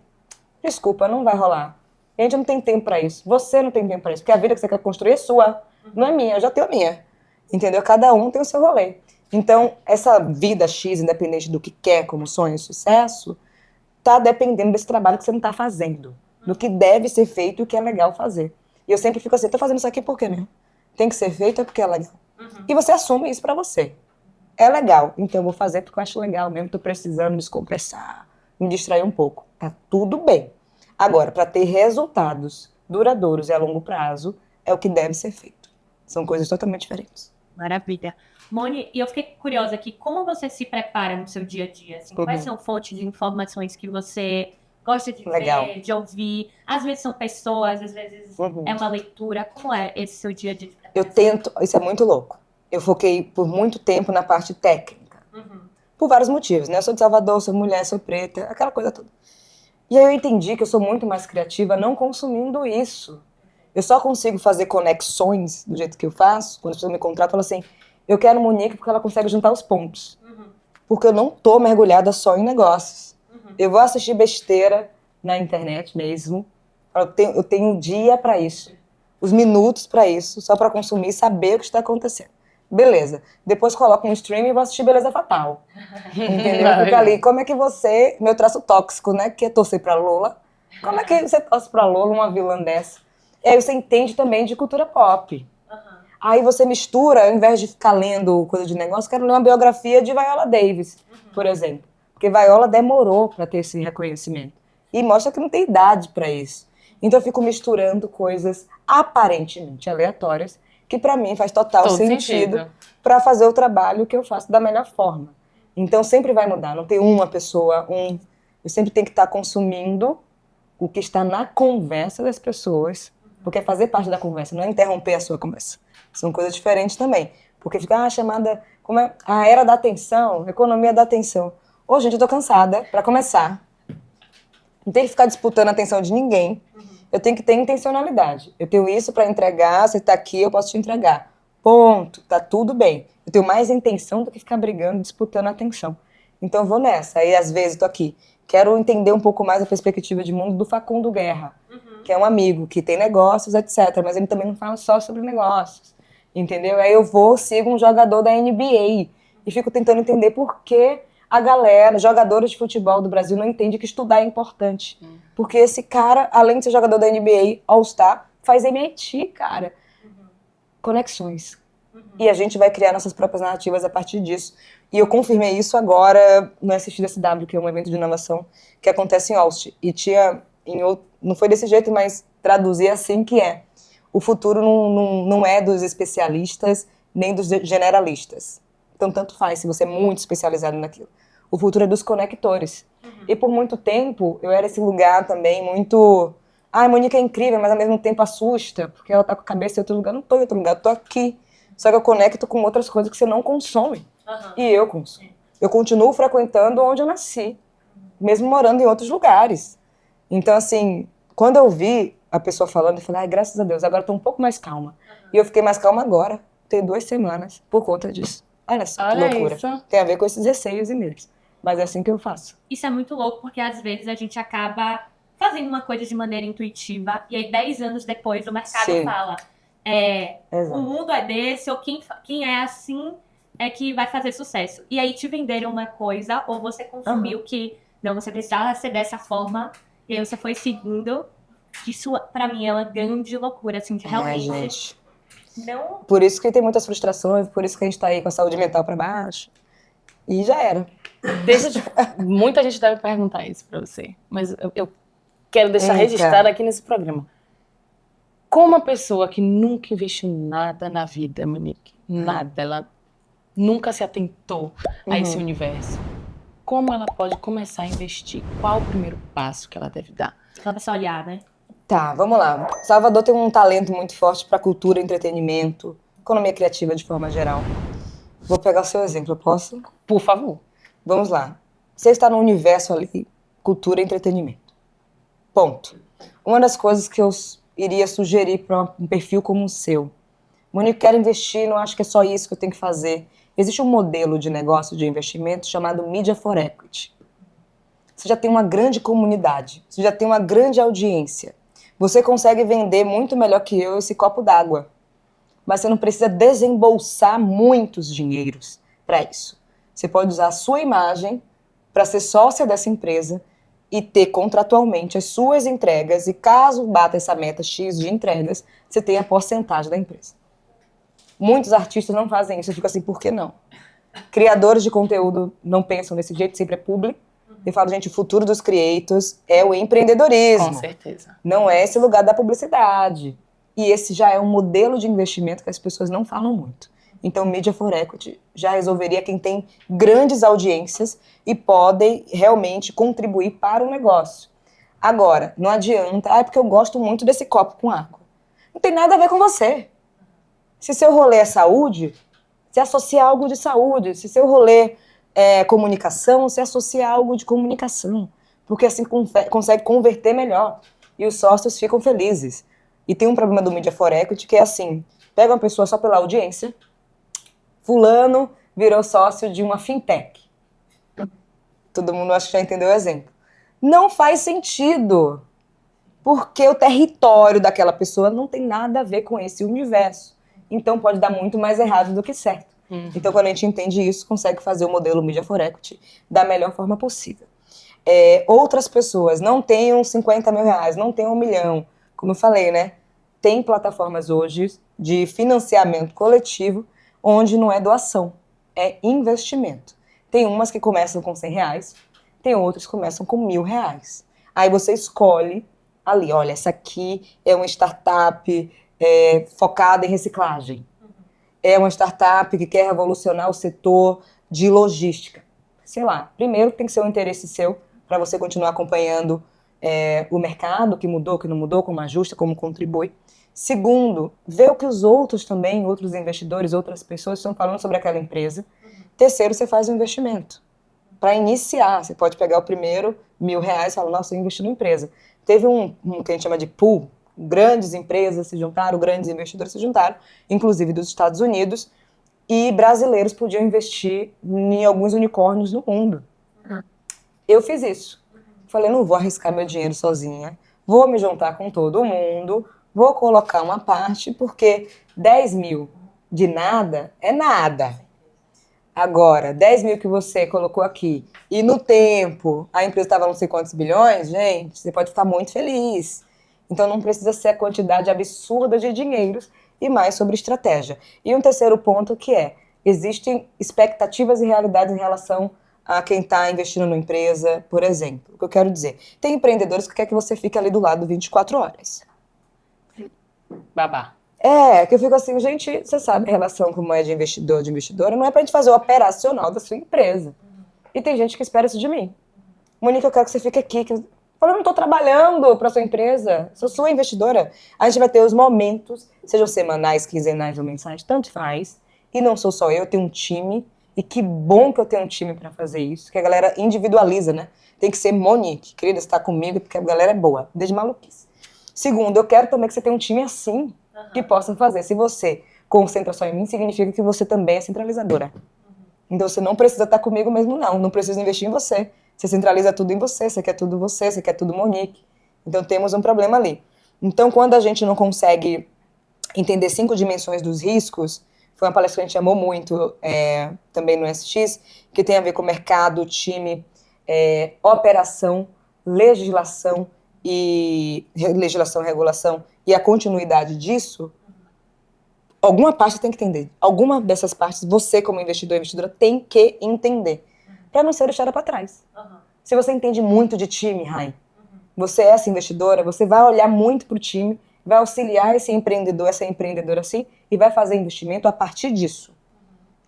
Desculpa, não vai rolar. A gente não tem tempo pra isso. Você não tem tempo pra isso. Porque a vida que você quer construir é sua. Não é minha. Eu já tenho a minha. Entendeu? Cada um tem o seu rolê. Então, essa vida X, independente do que quer como sonho e sucesso, tá dependendo desse trabalho que você não tá fazendo. Do que deve ser feito e o que é legal fazer. E eu sempre fico assim, tô fazendo isso aqui por quê mesmo? Tem que ser feito é porque é legal. E você assume isso pra você. É legal, então eu vou fazer porque eu acho legal mesmo, tô precisando descompressar, me distrair um pouco. Tá tudo bem. Agora, pra ter resultados duradouros e a longo prazo, é o que deve ser feito. São coisas totalmente diferentes. Maravilha. Moni, e eu fiquei curiosa aqui, como você se prepara no seu dia a dia? Assim, quais são fontes de informações que você gosta de ver, de ouvir? Às vezes são pessoas, às vezes é uma leitura. Como é esse seu dia a dia de preparação? Eu tento, isso é muito louco. Eu foquei por muito tempo na parte técnica. Por vários motivos, né? Eu sou de Salvador, sou mulher, sou preta, aquela coisa toda. E aí eu entendi que eu sou muito mais criativa não consumindo isso. Eu só consigo fazer conexões do jeito que eu faço, quando as pessoas me contratam, falam assim, eu quero Monique porque ela consegue juntar os pontos. Porque eu não tô mergulhada só em negócios. Eu vou assistir besteira na internet mesmo. Eu tenho um dia pra isso. Os minutos pra isso, só pra consumir e saber o que está acontecendo. Beleza. Depois coloco um stream e vou assistir Beleza Fatal. Entendeu? Fica ali, como é que você... Meu traço tóxico, né? Que é torcer pra Lola. Como é que você torce pra Lola, uma vilã dessa? E aí você entende também de cultura pop. Aí você mistura, ao invés de ficar lendo coisa de negócio, quero ler uma biografia de Viola Davis, por exemplo. Porque Viola demorou para ter esse reconhecimento. E mostra que não tem idade para isso. Então eu fico misturando coisas aparentemente aleatórias, que para mim faz total sentido para fazer o trabalho que eu faço da melhor forma. Então sempre vai mudar, não tem uma pessoa, eu sempre tenho que estar consumindo o que está na conversa das pessoas, porque é fazer parte da conversa, não é interromper a sua conversa. São coisas diferentes também. Porque fica chamada, como é? A era da atenção, economia da atenção. Ô, gente, eu tô cansada, pra começar. Não tem que ficar disputando a atenção de ninguém. Eu tenho que ter intencionalidade. Eu tenho isso pra entregar, você tá aqui, eu posso te entregar. Ponto, tá tudo bem. Eu tenho mais intenção do que ficar brigando, disputando a atenção. Então eu vou nessa. Aí às vezes eu tô aqui, quero entender um pouco mais a perspectiva de mundo do Facundo Guerra, que é um amigo que tem negócios, etc. Mas ele também não fala só sobre negócios. Entendeu? Aí eu sigo um jogador da NBA e fico tentando entender por que a galera, jogadores de futebol do Brasil, não entende que estudar é importante. Porque esse cara, além de ser jogador da NBA, All-Star, faz MIT, cara. Conexões. E a gente vai criar nossas próprias narrativas a partir disso. E eu confirmei isso agora no SXSW, que é um evento de inovação que acontece em Austin. E tinha não foi desse jeito, mas traduzir assim que é. O futuro não é dos especialistas nem dos generalistas. Então, tanto faz se você é muito especializado naquilo. O futuro é dos conectores. E por muito tempo, eu era esse lugar também muito... Ah, a Monique é incrível, mas ao mesmo tempo assusta, porque ela tá com a cabeça em outro lugar. Não tô em outro lugar, eu tô aqui. Só que eu conecto com outras coisas que você não consome. E eu consumo. Eu continuo frequentando onde eu nasci, mesmo morando em outros lugares. Então, assim, quando eu vi a pessoa falando, eu falei, ai, graças a Deus, agora eu tô um pouco mais calma. E eu fiquei mais calma agora, tem 2 semanas, por conta disso. Olha só, que loucura. Isso. Tem a ver com esses receios e medos. Mas é assim que eu faço. Isso é muito louco, porque às vezes a gente acaba fazendo uma coisa de maneira intuitiva, e aí 10 anos depois o mercado Sim. fala, o mundo é desse, ou quem é assim é que vai fazer sucesso. E aí te venderam uma coisa, ou você consumiu que, não, você precisava ser dessa forma, e aí você foi seguindo. Isso, pra mim, é uma grande loucura, assim, de realmente... gente. Não... Por isso que tem muitas frustrações, por isso que a gente tá aí com a saúde mental pra baixo. E já era. Muita gente deve perguntar isso pra você, mas eu quero deixar Eita. registrado aqui nesse programa. Como uma pessoa que nunca investiu nada na vida, Monique, nada, ela nunca se atentou a esse universo, como ela pode começar a investir? Qual o primeiro passo que ela deve dar? Ela vai só olhar, né? Tá, vamos lá. Salvador tem um talento muito forte pra cultura, entretenimento, economia criativa de forma geral. Vou pegar o seu exemplo, eu posso? Por favor. Vamos lá. Você está no universo ali, cultura e entretenimento. Ponto. Uma das coisas que eu iria sugerir para um perfil como o seu. Monique, quero investir, não acho que é só isso que eu tenho que fazer. Existe um modelo de negócio de investimento chamado Media for Equity. Você já tem uma grande comunidade, você já tem uma grande audiência. Você consegue vender muito melhor que eu esse copo d'água. Mas você não precisa desembolsar muitos dinheiros para isso. Você pode usar a sua imagem para ser sócia dessa empresa e ter contratualmente as suas entregas, e caso bata essa meta X de entregas, você tem a porcentagem da empresa. Muitos artistas não fazem isso, eu fico assim, por que não? Criadores de conteúdo não pensam desse jeito, sempre é publi. Eu falo, gente, o futuro dos creators é o empreendedorismo. Com certeza. Não é esse lugar da publicidade. E esse já é um modelo de investimento que as pessoas não falam muito. Então, Media for Equity já resolveria quem tem grandes audiências e podem realmente contribuir para o negócio. Agora, não adianta, é porque eu gosto muito desse copo com água. Não tem nada a ver com você. Se seu rolê é saúde, se associa algo de saúde. Se seu rolê é comunicação, se associa algo de comunicação. Porque assim consegue converter melhor. E os sócios ficam felizes. E tem um problema do Media for Equity que é assim, pega uma pessoa só pela audiência, fulano virou sócio de uma fintech. Todo mundo acho que já entendeu o exemplo. Não faz sentido, porque o território daquela pessoa não tem nada a ver com esse universo. Então pode dar muito mais errado do que certo. Então quando a gente entende isso, consegue fazer o modelo Media for Equity da melhor forma possível. Outras pessoas não tenham 50 mil reais, não tenham 1 milhão, como eu falei, né? Tem plataformas hoje de financiamento coletivo onde não é doação, é investimento. Tem umas que começam com 100 reais, tem outras que começam com 1.000 reais. Aí você escolhe ali, olha, essa aqui é uma startup focada em reciclagem. É uma startup que quer revolucionar o setor de logística. Sei lá, primeiro tem que ser um interesse seu para você continuar acompanhando o mercado, que mudou, que não mudou, como ajusta, como contribui. Segundo, ver o que os outros também, outros investidores, outras pessoas estão falando sobre aquela empresa. Terceiro, você faz um investimento. Para iniciar, você pode pegar o primeiro 1.000 reais e falar, nossa, eu investi na empresa. Teve um que a gente chama de pool, grandes empresas se juntaram, grandes investidores se juntaram, inclusive dos Estados Unidos, e brasileiros podiam investir em alguns unicórnios no mundo. Eu fiz isso. Falei, não vou arriscar meu dinheiro sozinha, vou me juntar com todo mundo, vou colocar uma parte, porque 10 mil de nada é nada. Agora, 10 mil que você colocou aqui, e no tempo a empresa estava não sei quantos bilhões, gente, você pode ficar muito feliz. Então não precisa ser a quantidade absurda de dinheiros, e mais sobre estratégia. E um terceiro ponto que existem expectativas e realidades em relação a quem está investindo numa empresa, por exemplo. O que eu quero dizer? Tem empreendedores que querem que você fique ali do lado 24 horas. Babá. Que eu fico assim, gente, você sabe a relação como é de investidor, de investidora, não é pra gente fazer o operacional da sua empresa. E tem gente que espera isso de mim. Monique, eu quero que você fique aqui. Eu falo, eu não tô trabalhando pra sua empresa, sou sua investidora. A gente vai ter os momentos, sejam semanais, quinzenais ou mensais, tanto faz. E não sou só eu tenho um time. E que bom que eu tenho um time pra fazer isso, que a galera individualiza, né? Tem que ser Monique, querida, você tá comigo porque a galera é boa, desde maluquice. Segundo, eu quero também que você tenha um time assim, que possa fazer. Se você concentra só em mim, significa que você também é centralizadora. Então você não precisa estar comigo mesmo, não precisa investir em você. Você centraliza tudo em você quer tudo você quer tudo Monique. Então temos um problema ali. Então quando a gente não consegue entender 5 dimensões dos riscos, foi uma palestra que a gente amou muito também no SX, que tem a ver com mercado, time, operação, legislação, regulação e a continuidade disso, alguma parte você tem que entender. Alguma dessas partes, você como investidor e investidora tem que entender, para não ser deixada para trás. Se você entende muito de time, Rai, você é essa investidora, você vai olhar muito para o time, vai auxiliar esse empreendedor, essa empreendedora assim, e vai fazer investimento a partir disso,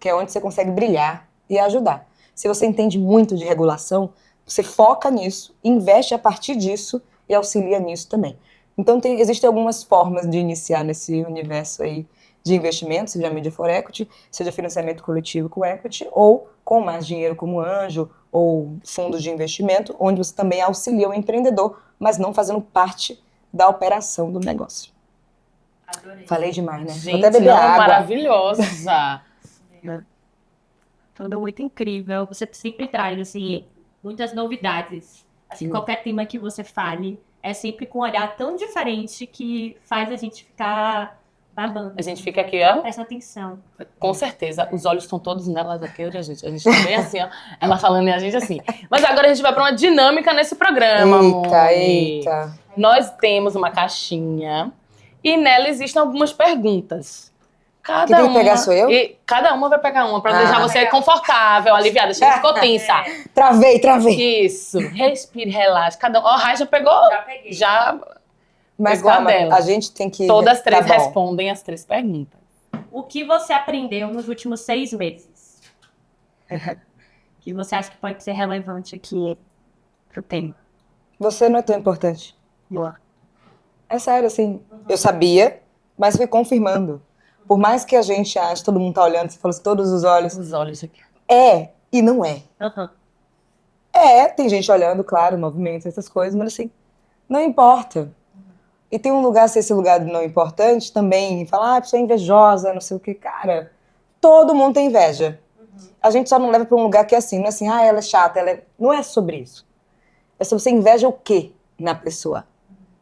que é onde você consegue brilhar e ajudar. Se você entende muito de regulação, você foca nisso, investe a partir disso e auxilia nisso também. Então existem algumas formas de iniciar nesse universo aí de investimento, seja Media for Equity, seja financiamento coletivo com equity, ou com mais dinheiro como anjo, ou fundos de investimento, onde você também auxilia o empreendedor, mas não fazendo parte da operação do negócio. Adorei. Falei demais, né? Gente, vou até beber água. maravilhosa. Tudo muito incrível. Você sempre traz, assim, muitas novidades. Assim, qualquer tema que você fale é sempre com um olhar tão diferente que faz a gente ficar babando. A gente fica aqui, ó. Presta atenção. Com certeza, os olhos estão todos nelas aqui, a gente tá bem assim, ó. Ela falando e a gente assim. Mas agora a gente vai pra uma dinâmica nesse programa, amor. Eita. Nós temos uma caixinha e nela existem algumas perguntas. Quem tem que pegar sou eu? E cada uma vai pegar uma pra deixar você confortável, aliviada. Chega, ficou tensa. Travei. Isso. Respire, relaxe. Cada um. Ó, a Rai já pegou. Já peguei. Já. Mas Pegou a calma, dela. a gente tem que... Todas as três Tá bom. respondem as 3 perguntas. O que você aprendeu nos últimos 6 meses? Que você acha que pode ser relevante aqui pro tema? Você não é tão importante. Boa. É sério, assim. Eu sabia, mas fui confirmando. Por mais que a gente ache, todo mundo tá olhando, você falou assim, todos os olhos. Os olhos aqui. É e não é. Uhum. Tem gente olhando, claro, movimentos, essas coisas, mas assim, não importa. E tem um lugar, se esse lugar não importante, também, falar, a pessoa é invejosa, não sei o que, cara. Todo mundo tem inveja. A gente só não leva pra um lugar que é assim, não é assim, ela é chata, não é sobre isso. É sobre você inveja o quê na pessoa.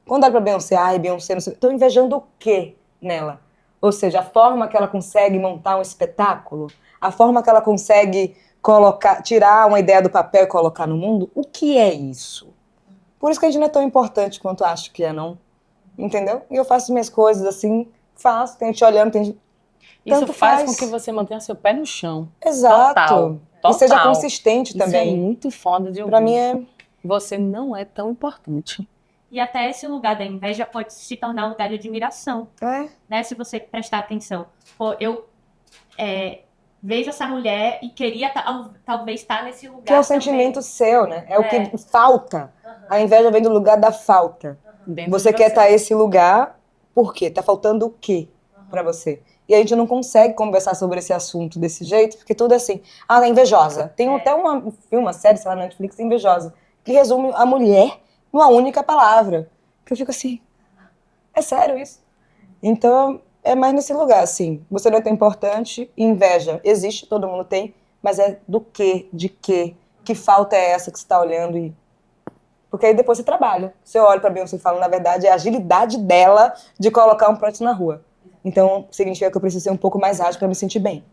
Quando olha pra Beyoncé, Beyoncé, não sei, tô invejando o quê nela? Ou seja, a forma que ela consegue montar um espetáculo, a forma que ela consegue tirar uma ideia do papel e colocar no mundo, o que é isso? Por isso que a gente não é tão importante quanto acho que é, não. Entendeu? E eu faço minhas coisas assim, tem gente olhando, tem gente... Isso Tanto faz faz. com que você mantenha seu pé no chão. Exato. Total. E seja consistente Isso também. é muito foda de ouvir. Pra mim é... Você não é tão importante. E até esse lugar da inveja pode se tornar um lugar de admiração, né? Se você prestar atenção. Pô, eu vejo essa mulher e queria talvez estar nesse lugar Que é o também. sentimento seu, né? É o que falta. A inveja vem do lugar da falta. Dentro Você de quer estar nesse lugar, por quê? Tá faltando o quê pra você? E a gente não consegue conversar sobre esse assunto desse jeito, porque tudo é assim, é invejosa. Tem até um filme, uma série, sei lá, na Netflix, Invejosa, que resume a mulher numa única palavra. Que eu fico assim, é sério isso? Então, é mais nesse lugar, assim, você não é tão importante, inveja existe, todo mundo tem, mas é do quê, de quê, que falta é essa que você tá olhando e... Porque aí depois você trabalha. Você olha pra Beyoncé e fala, na verdade, é a agilidade dela de colocar um produto na rua. Então, significa que eu preciso ser um pouco mais ágil pra me sentir bem.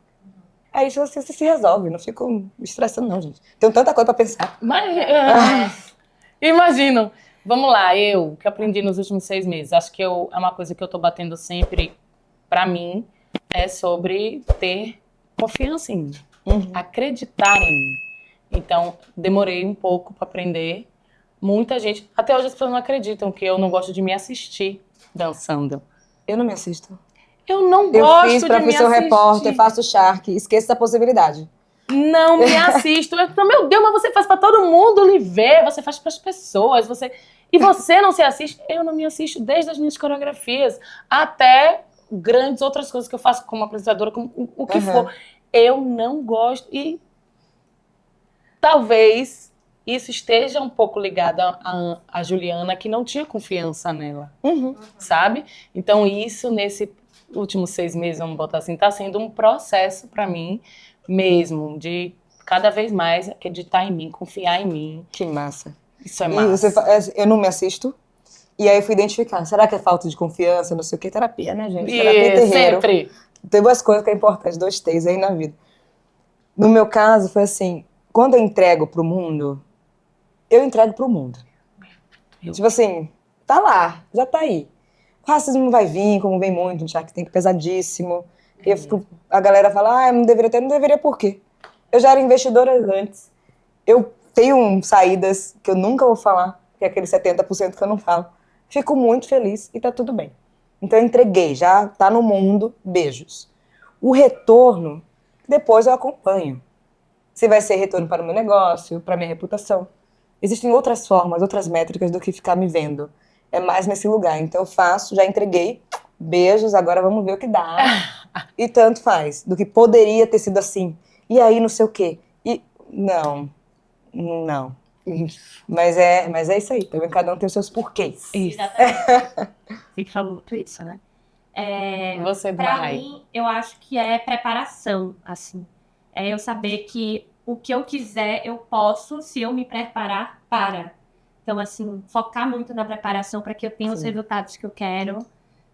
Aí isso você se resolve, não fico me estressando não, gente. Tenho tanta coisa pra pensar. Mas, imagino. Vamos lá, eu que aprendi nos últimos 6 meses. Acho que é uma coisa que eu tô batendo sempre pra mim, é sobre ter confiança em mim. Acreditar em mim. Então, demorei um pouco para aprender. Muita gente, até hoje as pessoas não acreditam que eu não gosto de me assistir dançando. Eu não me assisto. Eu não Eu gosto fiz de pra me ser repórter, assistir. faço Shark, esqueço da possibilidade. Não me assisto. Eu falo, meu Deus, mas você faz pra todo mundo lhe ver, você faz pras pessoas, e você não se assiste? Eu não me assisto desde as minhas coreografias até grandes outras coisas que eu faço como apresentadora, como o que for. Eu não gosto e talvez isso esteja um pouco ligado a Juliana, que não tinha confiança nela, sabe? Então isso, nesse últimos 6 meses, vamos botar assim, tá sendo um processo pra mim mesmo, de cada vez mais acreditar em mim, confiar em mim. Que massa. Isso é E massa. eu não me assisto. E aí eu fui identificar, será que é falta de confiança, não sei o que, terapia, né, gente? Terapia E terreiro. sempre. Tem 2 coisas que é importante, 2 T's aí na vida. No meu caso, foi assim, quando eu entrego pro mundo, eu entrego pro mundo. Tipo assim, tá lá, já tá aí. O racismo vai vir, como vem muito, já que tem que pesadíssimo. E eu fico, a galera fala, eu não deveria ter, não deveria por quê? Eu já era investidora antes. Eu tenho saídas que eu nunca vou falar, que é aquele 70% que eu não falo. Fico muito feliz e tá tudo bem. Então eu entreguei, já tá no mundo, beijos. O retorno, depois eu acompanho. Se vai ser retorno para o meu negócio, para a minha reputação. Existem outras formas, outras métricas do que ficar me vendo. É mais nesse lugar. Então eu faço, já entreguei, beijos, agora vamos ver o que dá. E tanto faz, do que poderia ter sido assim. E aí não sei o quê. E não. Mas é isso aí, também cada um tem os seus porquês. Isso. Exatamente. Você falou muito isso, né? Você Pra vai. mim, eu acho que é preparação, assim. É eu saber que o que eu quiser, eu posso, se eu me preparar para. Então, assim, focar muito na preparação para que eu tenha os resultados que eu quero.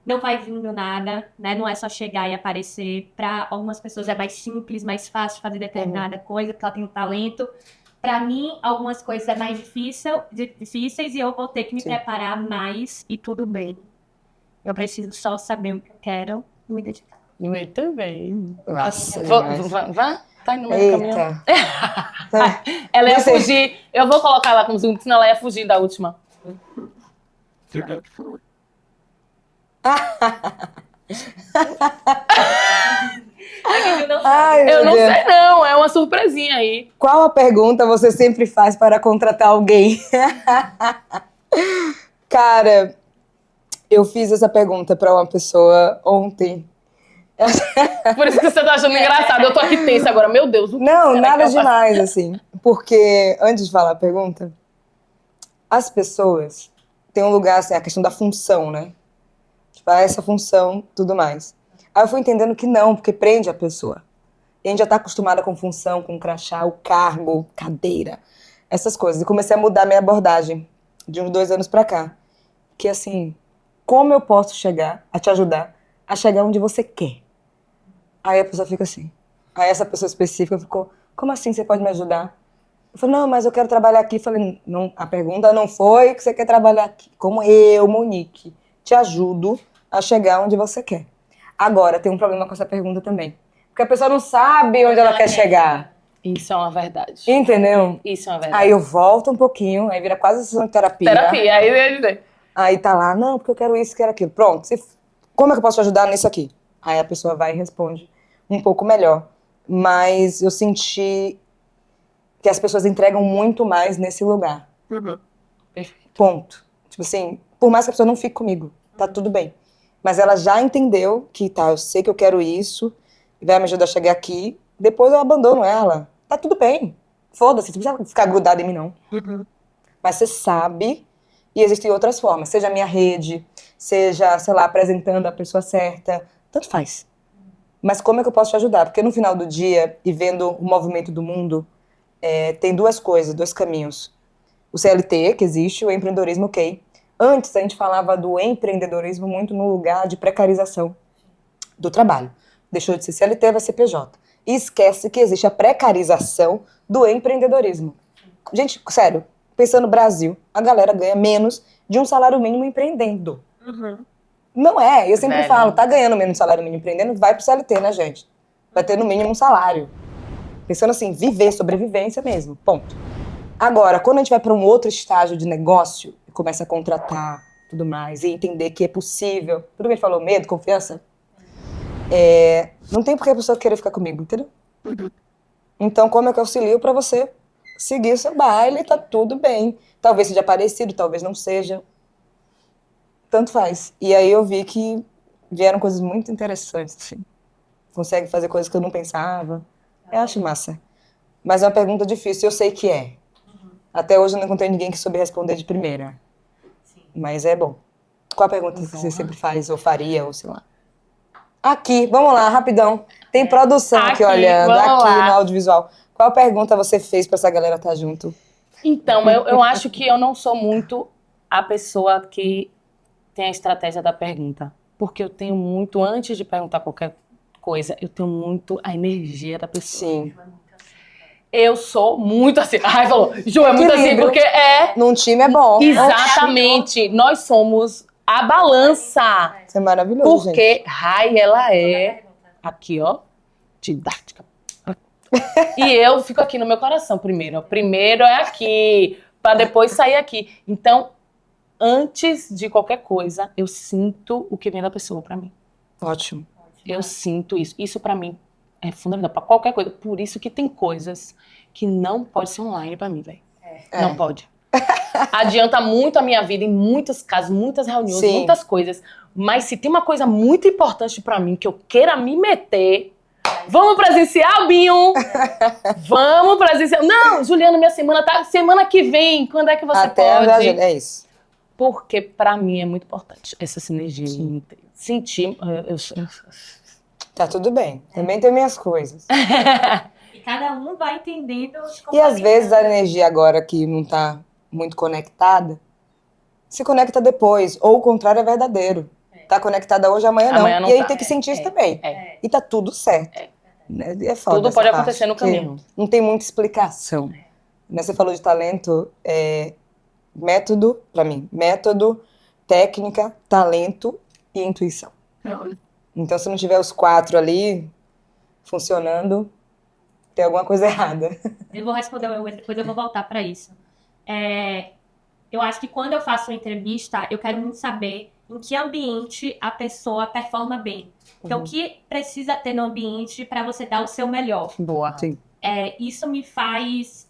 Não vai vindo nada, né? Não é só chegar e aparecer. Para algumas pessoas é mais simples, mais fácil fazer determinada coisa, porque ela tem um talento. Para mim, algumas coisas é mais difíceis e eu vou ter que me preparar mais e tudo bem. Eu preciso só saber o que eu quero e me dedicar. Muito bem. Nossa, Vá? Tá indo no meio do caminhão? Eita. Ela ia Não sei. fugir. Eu vou colocar ela com zoom, senão ela ia fugir da última. Ai, meu Eu não Deus. sei não, é uma surpresinha aí. Qual a pergunta você sempre faz para contratar alguém? Cara, eu fiz essa pergunta para uma pessoa ontem. Por isso que você tá achando engraçado. Eu tô aqui tensa agora. Meu Deus, o que Não, será nada que eu faço? demais, assim. Porque, antes de falar a pergunta, as pessoas têm um lugar, assim, a questão da função, né? Tipo, essa função, tudo mais. Aí eu fui entendendo que não, porque prende a pessoa. E a gente já tá acostumada com função, com crachá, o cargo, cadeira, essas coisas. E comecei a mudar minha abordagem de uns 2 anos pra cá. Que, assim, como eu posso chegar a te ajudar a chegar onde você quer? Aí a pessoa fica assim. Aí essa pessoa específica ficou, como assim você pode me ajudar? Eu falei, não, mas eu quero trabalhar aqui. Eu falei, não, a pergunta não foi que você quer trabalhar aqui. Como eu, Monique, te ajudo a chegar onde você quer. Agora, tem um problema com essa pergunta também. Porque a pessoa não sabe onde ela quer chegar. Isso é uma verdade. Entendeu? Isso é uma verdade. Aí eu volto um pouquinho, aí vira quase sessão de terapia. Terapia, aí eu ia dizer. Aí tá lá, não, porque eu quero isso, quero aquilo. Pronto, como é que eu posso te ajudar nisso aqui? Aí a pessoa vai e responde um pouco melhor. Mas eu senti que as pessoas entregam muito mais nesse lugar. Perfeito. Ponto. Tipo assim, por mais que a pessoa não fique comigo, tá tudo bem. Mas ela já entendeu que, tá, eu sei que eu quero isso, vai me ajudar a chegar aqui, depois eu abandono ela. Tá tudo bem. Foda-se, você não precisa ficar grudada em mim, não. Mas você sabe, e existem outras formas. Seja a minha rede, seja, sei lá, apresentando a pessoa certa. Tanto faz. Mas como é que eu posso te ajudar? Porque no final do dia, e vendo o movimento do mundo, tem 2 coisas, 2 caminhos. O CLT, que existe, o empreendedorismo, ok. Antes, a gente falava do empreendedorismo muito no lugar de precarização do trabalho. Deixou de ser CLT, vai ser PJ. E esquece que existe a precarização do empreendedorismo. Gente, sério, pensando no Brasil, a galera ganha menos de um salário mínimo empreendendo. Não é, eu sempre falo, tá ganhando menos salário mínimo empreendendo, vai pro CLT, né, gente? Vai ter no mínimo um salário. Pensando assim, viver, sobrevivência mesmo, ponto. Agora, quando a gente vai para um outro estágio de negócio, e começa a contratar tudo mais, e entender que é possível, tudo que a gente falou, medo, confiança, não tem por que a pessoa querer ficar comigo, entendeu? Então, como é que eu auxilio para você seguir o seu baile, tá tudo bem. Talvez seja parecido, talvez não seja. Tanto faz. E aí eu vi que vieram coisas muito interessantes, assim. Consegue fazer coisas que eu não pensava. Eu acho massa. Mas é uma pergunta difícil, eu sei que é. Até hoje eu não encontrei ninguém que soube responder de primeira. Sim. Mas é bom. Qual a pergunta que você sempre faz, ou faria, ou sei lá? Aqui, vamos lá, rapidão. Tem produção aqui olhando, vamos aqui lá. no audiovisual. Qual pergunta você fez pra essa galera estar junto? Então, eu acho que eu não sou muito a pessoa que tem a estratégia da pergunta. Porque eu tenho muito, antes de perguntar qualquer coisa, eu tenho muito a energia da pessoa. Sim. Eu sou muito assim. Ai, falou, Ju, é muito assim, Equilíbrio. porque é Num time é bom. exatamente. Nós somos a balança. Isso é maravilhoso, gente. Porque Rai, ela é aqui, ó, didática. E eu fico aqui no meu coração primeiro. Primeiro é aqui, para depois sair aqui. Então, antes de qualquer coisa, eu sinto o que vem da pessoa para mim. Ótimo. Eu sinto isso. Isso para mim é fundamental para qualquer coisa. Por isso que tem coisas que não pode ser online para mim, velho. Não pode. Adianta muito a minha vida em muitos casos, muitas reuniões, Sim. muitas coisas. Mas se tem uma coisa muito importante para mim que eu queira me meter, vamos presencial, Binho? Vamos presencial. Não, Juliana, minha semana tá semana que vem. Quando é que você Até pode? é isso. Porque para mim é muito importante essa sinergia. Sentir. Tá tudo bem. Também tem minhas coisas. E cada um vai entendendo os E às vezes a energia agora que não tá muito conectada, se conecta depois. Ou o contrário é verdadeiro. Tá conectada hoje, amanhã não. Amanhã não E aí tá. tem que sentir isso também. E tá tudo certo. Né? É foda Tudo essa pode parte, acontecer no porque caminho. não tem muita explicação. Né? Você falou de talento, método, pra mim, método, técnica, talento e intuição. Então, se não tiver os 4 ali funcionando, tem alguma coisa errada. Eu vou responder, depois eu vou voltar para isso. Eu acho que quando eu faço uma entrevista, eu quero muito saber em que ambiente a pessoa performa bem. Então, o que precisa ter no ambiente para você dar o seu melhor? Boa. Sim. Isso me faz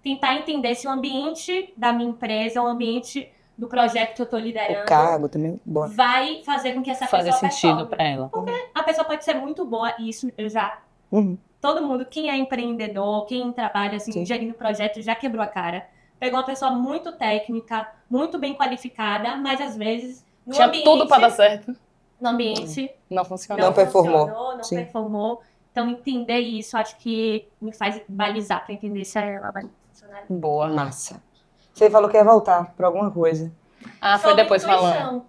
tentar entender se o ambiente da minha empresa, o ambiente do projeto que eu estou liderando, O cargo também, boa. vai fazer com que essa Fazer pessoa sentido performe. para ela. A pessoa pode ser muito boa, e isso eu já... Uhum. Todo mundo, quem é empreendedor, quem trabalha assim, Sim. gerindo projeto, já quebrou a cara. Pegou uma pessoa muito técnica, muito bem qualificada, mas às vezes no Tinha ambiente, tudo para dar certo. no ambiente Não funcionou. Não performou. funcionou, não Sim. performou. Então entender isso, acho que me faz balizar para entender se ela vai funcionar. Boa. Massa. Você falou que ia voltar pra alguma coisa. Ah, foi Sobre depois falando.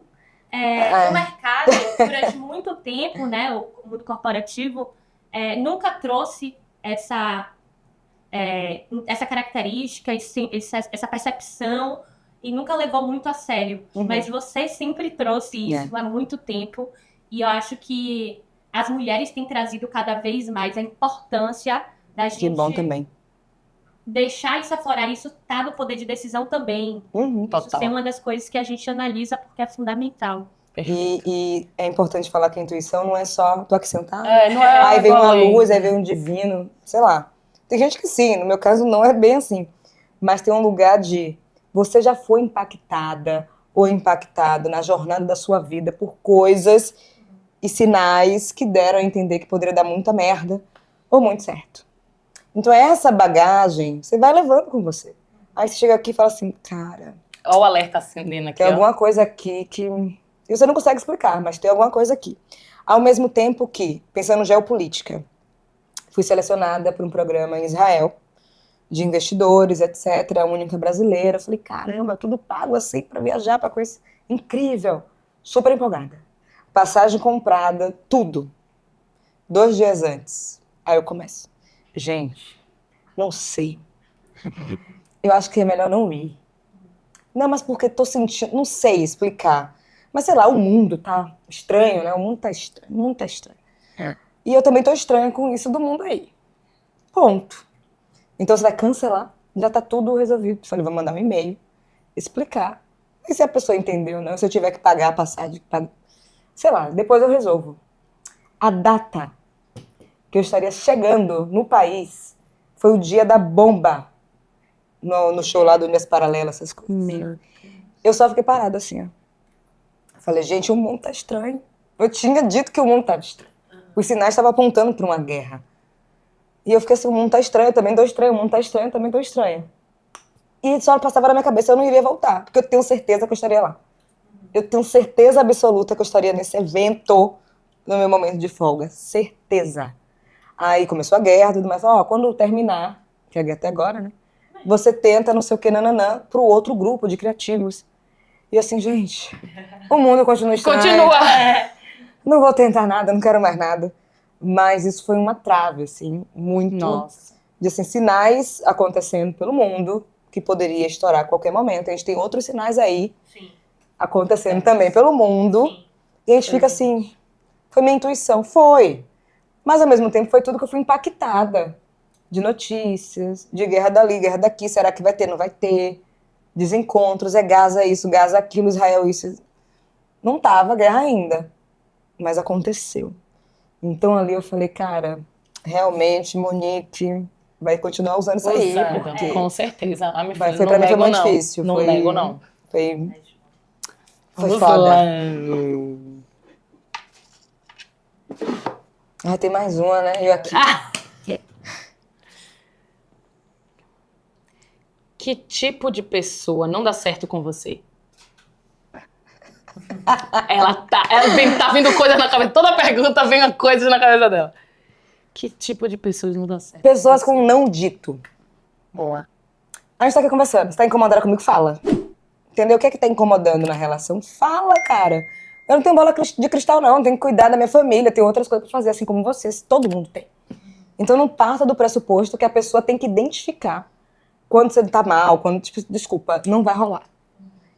intuição. O mercado, durante muito tempo, né, o mundo corporativo, nunca trouxe essa característica, essa percepção, e nunca levou muito a sério. Mas você sempre trouxe isso há muito tempo, e eu acho que as mulheres têm trazido cada vez mais a importância da gente Que bom também. deixar isso aflorar. Isso tá no poder de decisão também. Uhum. Isso Total. é uma das coisas que a gente analisa porque é fundamental. E é importante falar que a intuição não é só, tô aqui sentada, Não é aí vem uma falei. luz, aí vem um divino, sei lá. Tem gente que sim, no meu caso não é bem assim. Mas tem um lugar de você já foi impactada ou impactado na jornada da sua vida por coisas e sinais que deram a entender que poderia dar muita merda ou muito certo. Então essa bagagem você vai levando com você. Aí você chega aqui e fala assim, cara, Olha o alerta acendendo aqui, tem ó. alguma coisa aqui que você não consegue explicar, mas tem alguma coisa aqui. Ao mesmo tempo que, pensando em geopolítica, fui selecionada para um programa em Israel, de investidores, etc., a única brasileira. Eu falei, caramba, tudo pago assim para viajar, para coisa incrível. Super empolgada. Passagem comprada, tudo. 2 dias antes. Aí eu começo. Gente, não sei. Eu acho que é melhor não ir. Não, mas porque tô sentindo, não sei explicar. Mas sei lá, o mundo tá estranho, né? O mundo tá estranho, o mundo tá estranho. E eu também tô estranha com isso do mundo aí. Ponto. Então você vai cancelar, já tá tudo resolvido. Falei, vou mandar um e-mail, explicar. E se a pessoa entendeu, não? Se eu tiver que pagar a passagem, sei lá, depois eu resolvo. A data que eu estaria chegando no país foi o dia da bomba no show lá do Universo Paralelo, essas coisas. Eu só fiquei parada assim, ó. Falei, gente, o mundo tá estranho. Eu tinha dito que o mundo tava estranho. Os sinais estavam apontando para uma guerra. E eu fiquei assim, o mundo tá estranho, eu também tô estranho, o mundo tá estranho, eu também tô estranho. E só passava na minha cabeça, eu não iria voltar, porque eu tenho certeza que eu estaria lá. Eu tenho certeza absoluta que eu estaria nesse evento no meu momento de folga. Certeza. Aí começou a guerra, tudo mais. Ó, quando terminar, que é a guerra até agora, né? Você tenta, não sei o que, nananã, pro outro grupo de criativos. E assim, gente, o mundo continua estranho. Continua! Não vou tentar nada, não quero mais nada. Mas isso foi uma trave, assim, muito... Nossa. De, assim, sinais acontecendo pelo mundo, que poderia estourar a qualquer momento. A gente tem outros sinais aí, Sim. acontecendo também pelo mundo. Sim. E a gente fica assim, foi minha intuição? Foi. Mas ao mesmo tempo foi tudo que eu fui impactada. De notícias, de guerra dali, guerra daqui, será que vai ter, não vai ter? Desencontros, é Gaza isso, Gaza aquilo, Israel isso. Não tava guerra ainda, mas aconteceu. Então ali eu falei, cara, realmente, Monique vai continuar usando isso aí. Usando, Porque com certeza. Ah, minha foi filha, pra não mim foi nego, muito não. difícil. Não foi, nego, não. Foi Vamos foda. lá. Ah, tem mais uma, né? Eu aqui. Que tipo de pessoa não dá certo com você? Ela tá vindo coisa na cabeça. Toda pergunta vem uma coisa na cabeça dela. Que tipo de pessoas não dá certo? Pessoas com não dito. Boa. A gente tá aqui conversando. Você tá incomodada comigo? Fala. Entendeu? O que é que tá incomodando na relação? Fala, cara. Eu não tenho bola de cristal, não. Eu tenho que cuidar da minha família. Tenho outras coisas pra fazer, assim como vocês. Todo mundo tem. Então não parta do pressuposto que a pessoa tem que identificar quando você tá mal, quando, tipo, desculpa, não vai rolar.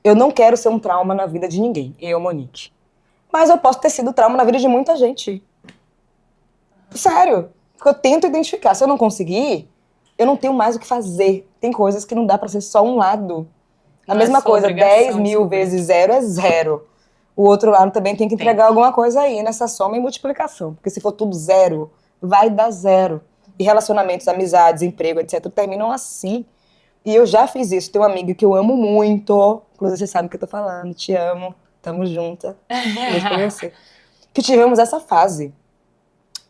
Eu não quero ser um trauma na vida de ninguém. Eu, Monique. Mas eu posso ter sido trauma na vida de muita gente. Sério. Porque eu tento identificar. Se eu não conseguir, eu não tenho mais o que fazer. Tem coisas que não dá pra ser só um lado. A Não é mesma sua coisa, obrigação 10 mil descobrir. vezes 0 é 0. O outro lado também tem que entregar alguma coisa aí nessa soma e multiplicação. Porque se for tudo 0, vai dar 0. E relacionamentos, amizades, emprego, etc. terminam assim. E eu já fiz isso. Tem uma amiga que eu amo muito. Inclusive, você sabe o que eu tô falando. Te amo. Tamo junta. Beijo pra você. Que tivemos essa fase.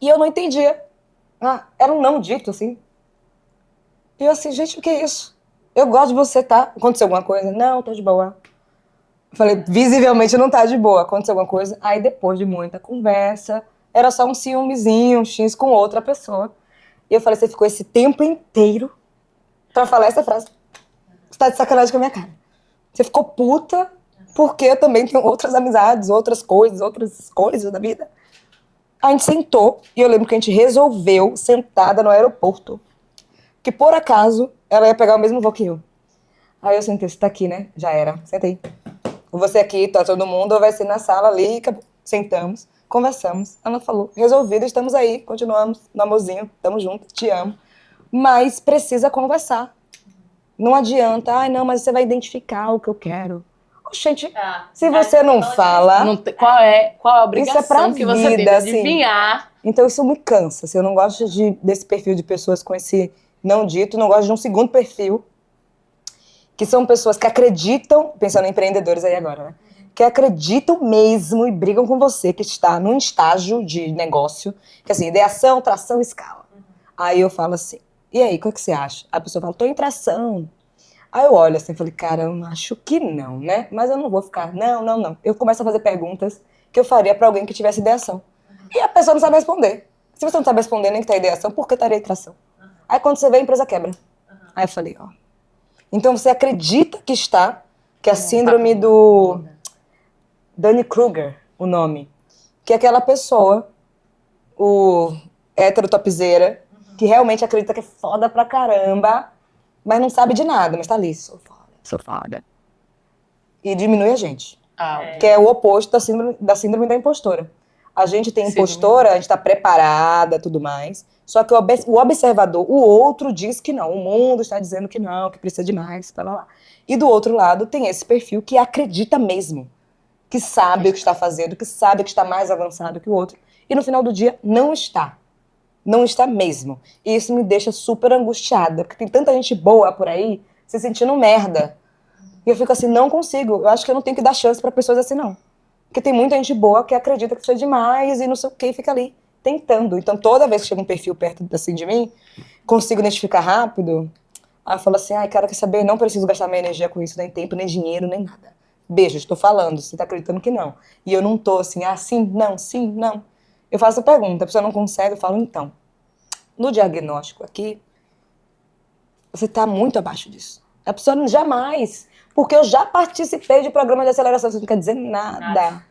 E eu não entendia. Ah, era um não dito, assim. E eu assim, gente, o que é isso? Eu gosto de você, tá? Aconteceu alguma coisa? Não, tô de boa. Falei, visivelmente não tá de boa. Aconteceu alguma coisa? Aí depois de muita conversa, era só um ciúmezinho, um X com outra pessoa. E eu falei, você ficou esse tempo inteiro pra falar essa frase. Você tá de sacanagem com a minha cara. Você ficou puta porque eu também tenho outras amizades, outras coisas da vida. A gente sentou e eu lembro que a gente resolveu sentada no aeroporto. Que por acaso ela ia pegar o mesmo voo que eu. Aí eu sentei, você tá aqui, né? Já era. Sentei. Você aqui, tá todo mundo, ou vai ser na sala ali, acabou. Sentamos, conversamos. Ela falou, resolvido, estamos aí, continuamos, no amorzinho, tamo junto, te amo. Mas precisa conversar. Não adianta, ai não, mas você vai identificar o que eu quero. Gente, se você não fala... Não tem- qual é a Isso é pra obrigação que você tem de vida, assim. adivinhar? Então isso me cansa. Assim, eu não gosto desse perfil de pessoas com esse não dito, não gosto de um segundo perfil, que são pessoas que acreditam, pensando em empreendedores aí agora, né? Que acreditam mesmo e brigam com você, que está num estágio de negócio, que assim, ideação, tração, escala. Aí eu falo assim, e aí, o que você acha? A pessoa fala, tô em tração. Aí eu olho assim, falei, cara, eu acho que não, né? Mas eu não vou ficar, não. Eu começo a fazer perguntas que eu faria pra alguém que tivesse ideação. E a pessoa não sabe responder. Se você não sabe responder nem que tá ideação, por que estaria em tração? Aí quando você vê, a empresa quebra. Aí eu falei, ó. Então você acredita que está, que é a síndrome do Danny Kruger, o nome. Que é aquela pessoa, o hétero topzeira, que realmente acredita que é foda pra caramba, mas não sabe de nada, mas tá ali, sou foda. E diminui a gente. Que é o oposto da síndrome da impostora. A gente tem impostora, a gente tá preparada, tudo mais. Só que o observador, o outro, diz que não. O mundo está dizendo que não, que precisa de mais, blá, blá, blá. E do outro lado tem esse perfil que acredita mesmo, que sabe o que está fazendo, que sabe que está mais avançado que o outro. E no final do dia, não está. Não está mesmo. E isso me deixa super angustiada, porque tem tanta gente boa por aí se sentindo merda. E eu fico assim, não consigo. Eu acho que eu não tenho que dar chance para pessoas assim, não. Porque tem muita gente boa que acredita que precisa demais e não sei o que, e fica ali tentando. Então, toda vez que chega um perfil perto assim de mim, consigo identificar rápido. Aí eu falo assim, ai, cara, quer saber? Não preciso gastar minha energia com isso, nem tempo, nem dinheiro, nem nada. Beijo, estou falando, você tá acreditando que não. E eu não tô assim, sim, não. Eu faço a pergunta, a pessoa não consegue, eu falo, então, no diagnóstico aqui, você tá muito abaixo disso. A pessoa não jamais, porque eu já participei de programa de aceleração, isso não quer dizer nada.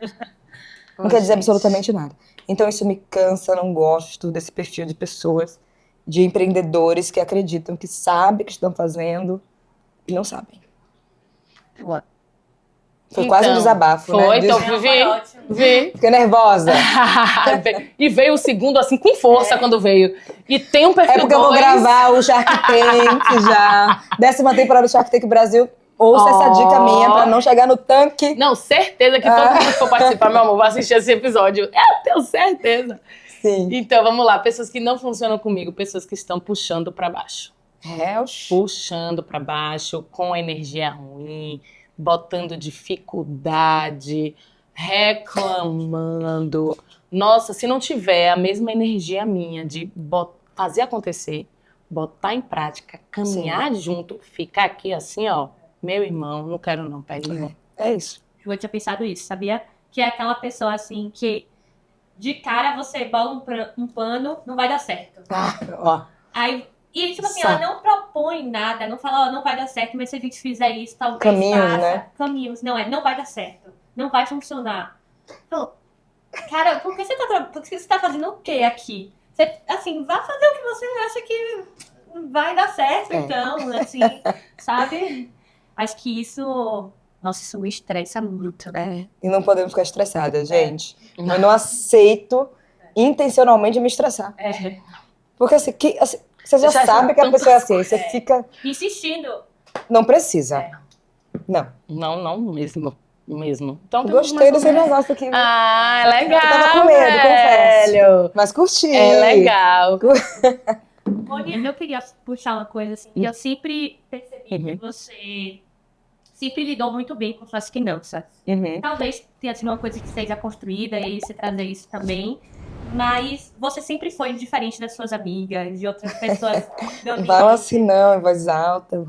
Não quer dizer absolutamente nada. Então isso me cansa, não gosto desse perfil de pessoas, de empreendedores que acreditam, que sabem o que estão fazendo e não sabem. Foi quase um desabafo, né? Foi, então ótimo. vi. Fiquei nervosa. E veio o segundo, assim, com força quando veio. E tem um perfil É porque eu vou 2. gravar o Shark Tank já. 10ª temporada do Shark Tank Brasil. Ouça essa dica minha pra não chegar no tanque. Não, certeza que todo mundo que for participar, meu amor, vai assistir esse episódio. Eu tenho certeza. Sim. Então, vamos lá. Pessoas que não funcionam comigo, pessoas que estão puxando pra baixo. Puxando pra baixo, com energia ruim, botando dificuldade, reclamando. Nossa, se não tiver a mesma energia minha de fazer acontecer, botar em prática, caminhar junto, ficar aqui assim, ó, meu irmão, não quero não, pede não. É isso. Eu tinha pensado isso, sabia? Que é aquela pessoa assim que de cara você bola um pano, não vai dar certo. Ó. Aí, e tipo assim, Sabe. ela não propõe nada, não fala, ó, não vai dar certo, mas se a gente fizer isso, talvez Caminhos, faça. né? Caminhos, não vai dar certo. Não vai funcionar. Então, cara, por que você tá fazendo o quê aqui? Você, assim, vá fazer o que você acha que vai dar certo, então, assim, sabe? Acho que isso... Nossa, isso me estressa muito. E não podemos ficar estressadas, gente. Eu não aceito intencionalmente me estressar. Porque assim, você já sabe que a pessoa é assim, aí você fica... Insistindo. Não precisa. Não. Não, mesmo. Então, Gostei desse negócio aqui. Ah, é legal, Eu tava com medo, confesso. Mas curti. É legal. Moni, eu queria puxar uma coisa assim, que eu sempre percebi que você sempre lidou muito bem com suas finanças. Talvez tenha sido uma coisa que seja construída e você trazer isso também, mas você sempre foi diferente das suas amigas, de outras pessoas do ambiente. Fala assim não, em voz alta.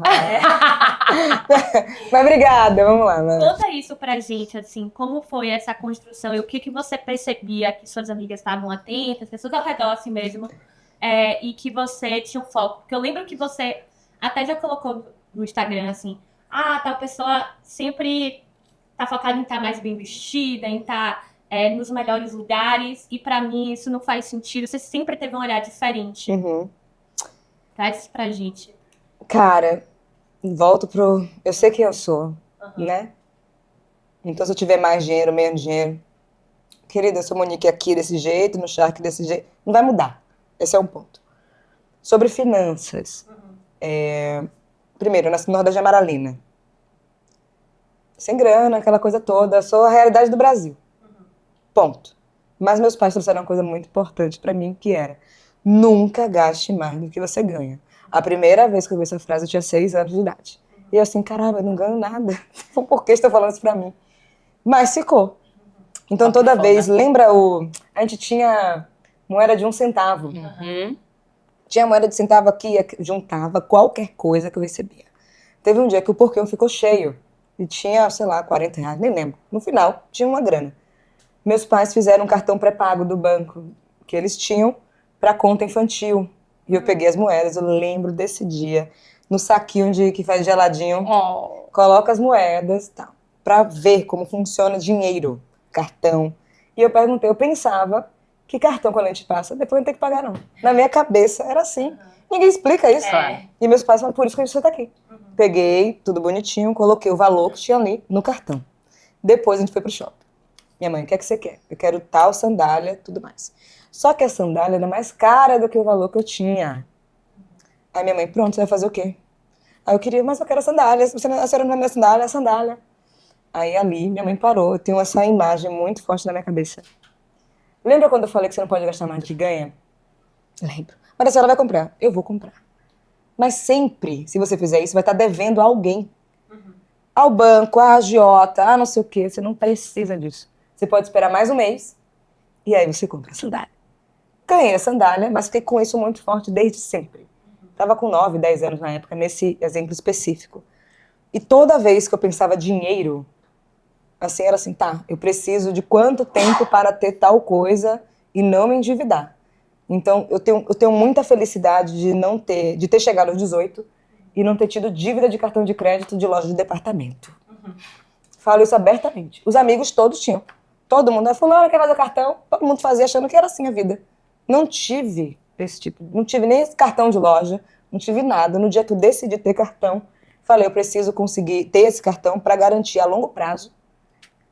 Mas obrigada, vamos lá. Conta isso pra gente, assim, como foi essa construção e o que você percebia que suas amigas estavam atentas, pessoas ao redor assim mesmo, e que você tinha um foco. Porque eu lembro que você até já colocou no Instagram, assim, tal pessoa sempre tá focada em estar mais bem vestida, em estar nos melhores lugares, e pra mim isso não faz sentido. Você sempre teve um olhar diferente. Traz isso pra gente. Cara, volto pro... Eu sei quem eu sou, né? Então se eu tiver mais dinheiro, menos dinheiro... Querida, eu sou Monique aqui desse jeito, no Shark desse jeito. Não vai mudar. Esse é um ponto. Sobre finanças. Primeiro, eu nasci no Nordeste de Amaralina. Sem grana, aquela coisa toda. Eu sou a realidade do Brasil. Ponto. Mas meus pais trouxeram uma coisa muito importante pra mim, que era: nunca gaste mais do que você ganha. A primeira vez que eu vi essa frase, eu tinha 6 anos de idade. E eu assim, caramba, eu não ganho nada. Por que estão falando isso pra mim? Mas ficou. Então toda vez, lembra a gente tinha moeda de 1 centavo. Tinha moeda de centavo aqui, juntava qualquer coisa que eu recebia. Teve um dia que o porquinho ficou cheio. E tinha, sei lá, 40 reais, nem lembro. No final, tinha uma grana. Meus pais fizeram um cartão pré-pago do banco que eles tinham para conta infantil. E eu peguei as moedas, eu lembro desse dia, no saquinho que faz geladinho, coloca as moedas, tal, para ver como funciona dinheiro, cartão. E eu perguntei, eu pensava que cartão quando a gente passa, depois não tem que pagar não. Na minha cabeça era assim. Ninguém explica isso. E meus pais falaram, por isso que a gente tá aqui. Peguei, tudo bonitinho, coloquei o valor que tinha ali no cartão. Depois a gente foi pro shopping. Minha mãe, o que é que você quer? Eu quero tal sandália, tudo mais. Só que a sandália era mais cara do que o valor que eu tinha. Aí minha mãe, pronto, você vai fazer o quê? Aí eu queria, mas eu quero a sandália. A senhora não vai me dar sandália, é a sandália. Aí ali minha mãe parou. Eu tenho essa imagem muito forte na minha cabeça. Lembra quando eu falei que você não pode gastar mais do que ganha? Lembro. Mas a senhora vai comprar. Eu vou comprar. Mas sempre, se você fizer isso, vai estar devendo a alguém. Ao banco, à agiota, a não sei o quê. Você não precisa disso. Você pode esperar mais um mês e aí você compra a sandália. Ganhei a sandália, mas fiquei com isso muito forte desde sempre. Estava com 9, 10 anos na época, nesse exemplo específico. E toda vez que eu pensava dinheiro, assim, era assim, tá, eu preciso de quanto tempo para ter tal coisa e não me endividar. Então, eu tenho muita felicidade de ter chegado aos 18 e não ter tido dívida de cartão de crédito de loja de departamento. Falo isso abertamente. Os amigos todos tinham. Todo mundo, fulano quer fazer cartão, todo mundo fazia achando que era assim a vida. Não tive esse tipo, não tive nem esse cartão de loja, não tive nada. No dia que eu decidi ter cartão, falei, eu preciso conseguir ter esse cartão para garantir a longo prazo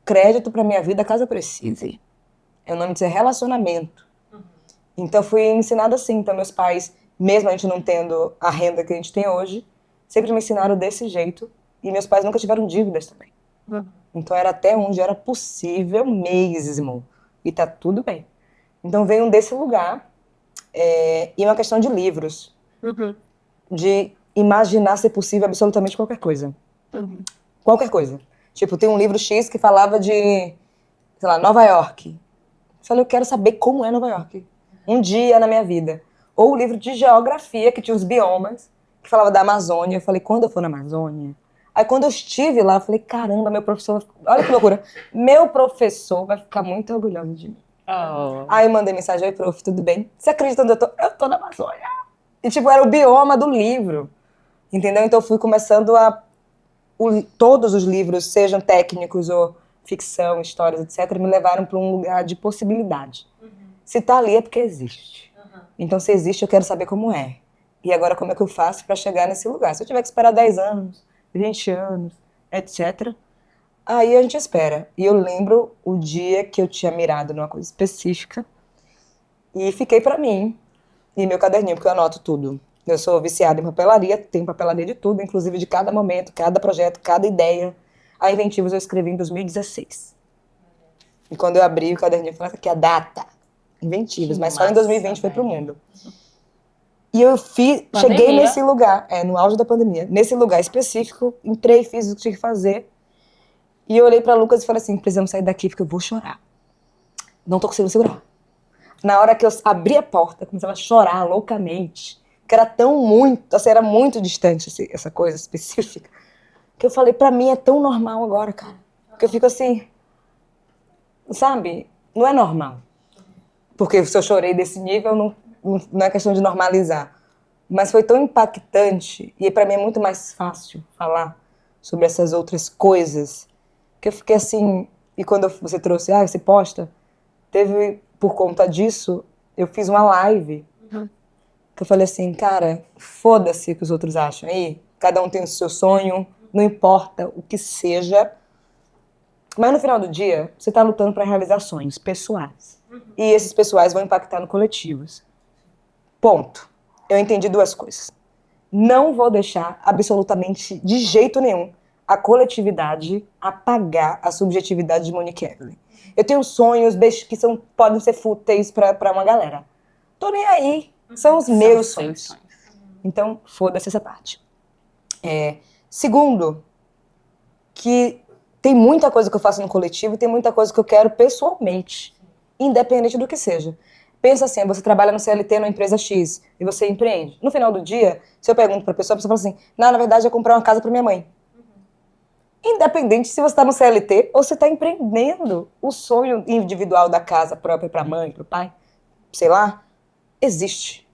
crédito para minha vida caso eu precise. É o nome disso, é relacionamento. Então fui ensinada assim. Então meus pais, mesmo a gente não tendo a renda que a gente tem hoje, sempre me ensinaram desse jeito. E meus pais nunca tiveram dívidas também. Então era até onde era possível mesmo. E tá tudo bem. Então veio desse lugar. E uma questão de livros. De imaginar ser possível absolutamente qualquer coisa. Qualquer coisa. Tipo, tem um livro X que falava de, sei lá, Nova York. Eu falei, eu quero saber como é Nova York. Um dia na minha vida. Ou o livro de geografia, que tinha os biomas, que falava da Amazônia. Eu falei, quando eu for na Amazônia? Aí quando eu estive lá, eu falei, caramba, meu professor... Olha que loucura. Meu professor vai ficar muito orgulhoso de mim. Oh. Aí eu mandei mensagem, oi, prof, tudo bem? Você acredita onde eu tô? Eu tô na Amazônia. E tipo, era o bioma do livro. Entendeu? Então eu fui começando a... Todos os livros, sejam técnicos ou ficção, histórias, etc., me levaram para um lugar de possibilidade. Se tá ali é porque existe. Então, se existe, eu quero saber como é. E agora, como é que eu faço para chegar nesse lugar? Se eu tiver que esperar 10 anos, 20 anos, etc., aí a gente espera. E eu lembro o dia que eu tinha mirado numa coisa específica e fiquei para mim e meu caderninho, porque eu anoto tudo. Eu sou viciada em papelaria, tenho papelaria de tudo, inclusive de cada momento, cada projeto, cada ideia. A Inventivos eu escrevi em 2016. E quando eu abri o caderninho, eu falei, aqui a data. Inventivos, mas só em 2020 foi pro mundo. E eu cheguei nesse lugar, no auge da pandemia, nesse lugar específico, entrei, fiz o que tinha que fazer. E eu olhei pra Lucas e falei assim, precisamos sair daqui porque eu vou chorar. Não tô conseguindo segurar. Na hora que eu abri a porta, eu comecei a chorar loucamente. Que era assim, era muito distante essa coisa específica, que eu falei, pra mim é tão normal agora, cara. Que eu fico assim, sabe? Não é normal. Porque se eu chorei desse nível, não é questão de normalizar. Mas foi tão impactante, e pra mim é muito mais fácil falar sobre essas outras coisas, que eu fiquei assim, e quando você trouxe, você posta, por conta disso, eu fiz uma live, que eu falei assim, cara, foda-se o que os outros acham aí, cada um tem o seu sonho, não importa o que seja, mas no final do dia, você tá lutando para realizar sonhos pessoais. E esses pessoais vão impactar no coletivos. Ponto. Eu entendi duas coisas. Não vou deixar, absolutamente, de jeito nenhum, a coletividade apagar a subjetividade de Monique Evelyn. Eu tenho sonhos que podem ser fúteis para uma galera. Tô nem aí. São os meus sonhos. Então, foda-se essa parte. Segundo, que tem muita coisa que eu faço no coletivo e tem muita coisa que eu quero pessoalmente, independente do que seja. Pensa assim, você trabalha no CLT numa empresa X e você empreende. No final do dia, se eu pergunto pra pessoa, a pessoa fala assim, não, na verdade eu comprei uma casa pra minha mãe. Independente se você tá no CLT ou você tá empreendendo, o sonho individual da casa própria pra mãe, pro pai, sei lá, existe.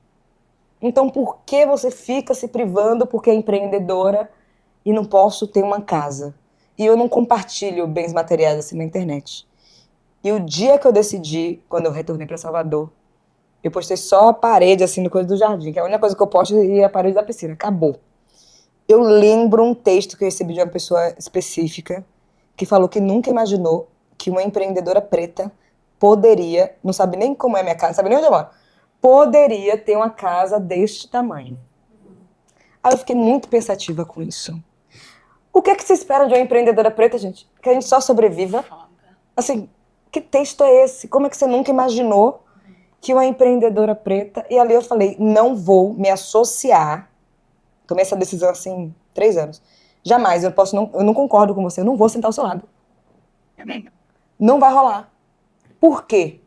Então por que você fica se privando porque é empreendedora e não posso ter uma casa? E eu não compartilho bens materiais assim na internet. E o dia que eu decidi, quando eu retornei para Salvador, eu postei só a parede assim no coisa do jardim, que é a única coisa que eu posto e a parede da piscina. Acabou. Eu lembro um texto que eu recebi de uma pessoa específica que falou que nunca imaginou que uma empreendedora preta poderia, não sabe nem como é minha casa, não sabe nem onde eu moro, poderia ter uma casa deste tamanho. Aí eu fiquei muito pensativa com isso. O que é que se espera de uma empreendedora preta, gente? Que a gente só sobreviva? Assim, que texto é esse? Como é que você nunca imaginou que uma empreendedora preta... E ali eu falei, não vou me associar. Tomei essa decisão assim, 3 anos. Jamais, eu não concordo com você, eu não vou sentar ao seu lado. Não vai rolar. Por quê?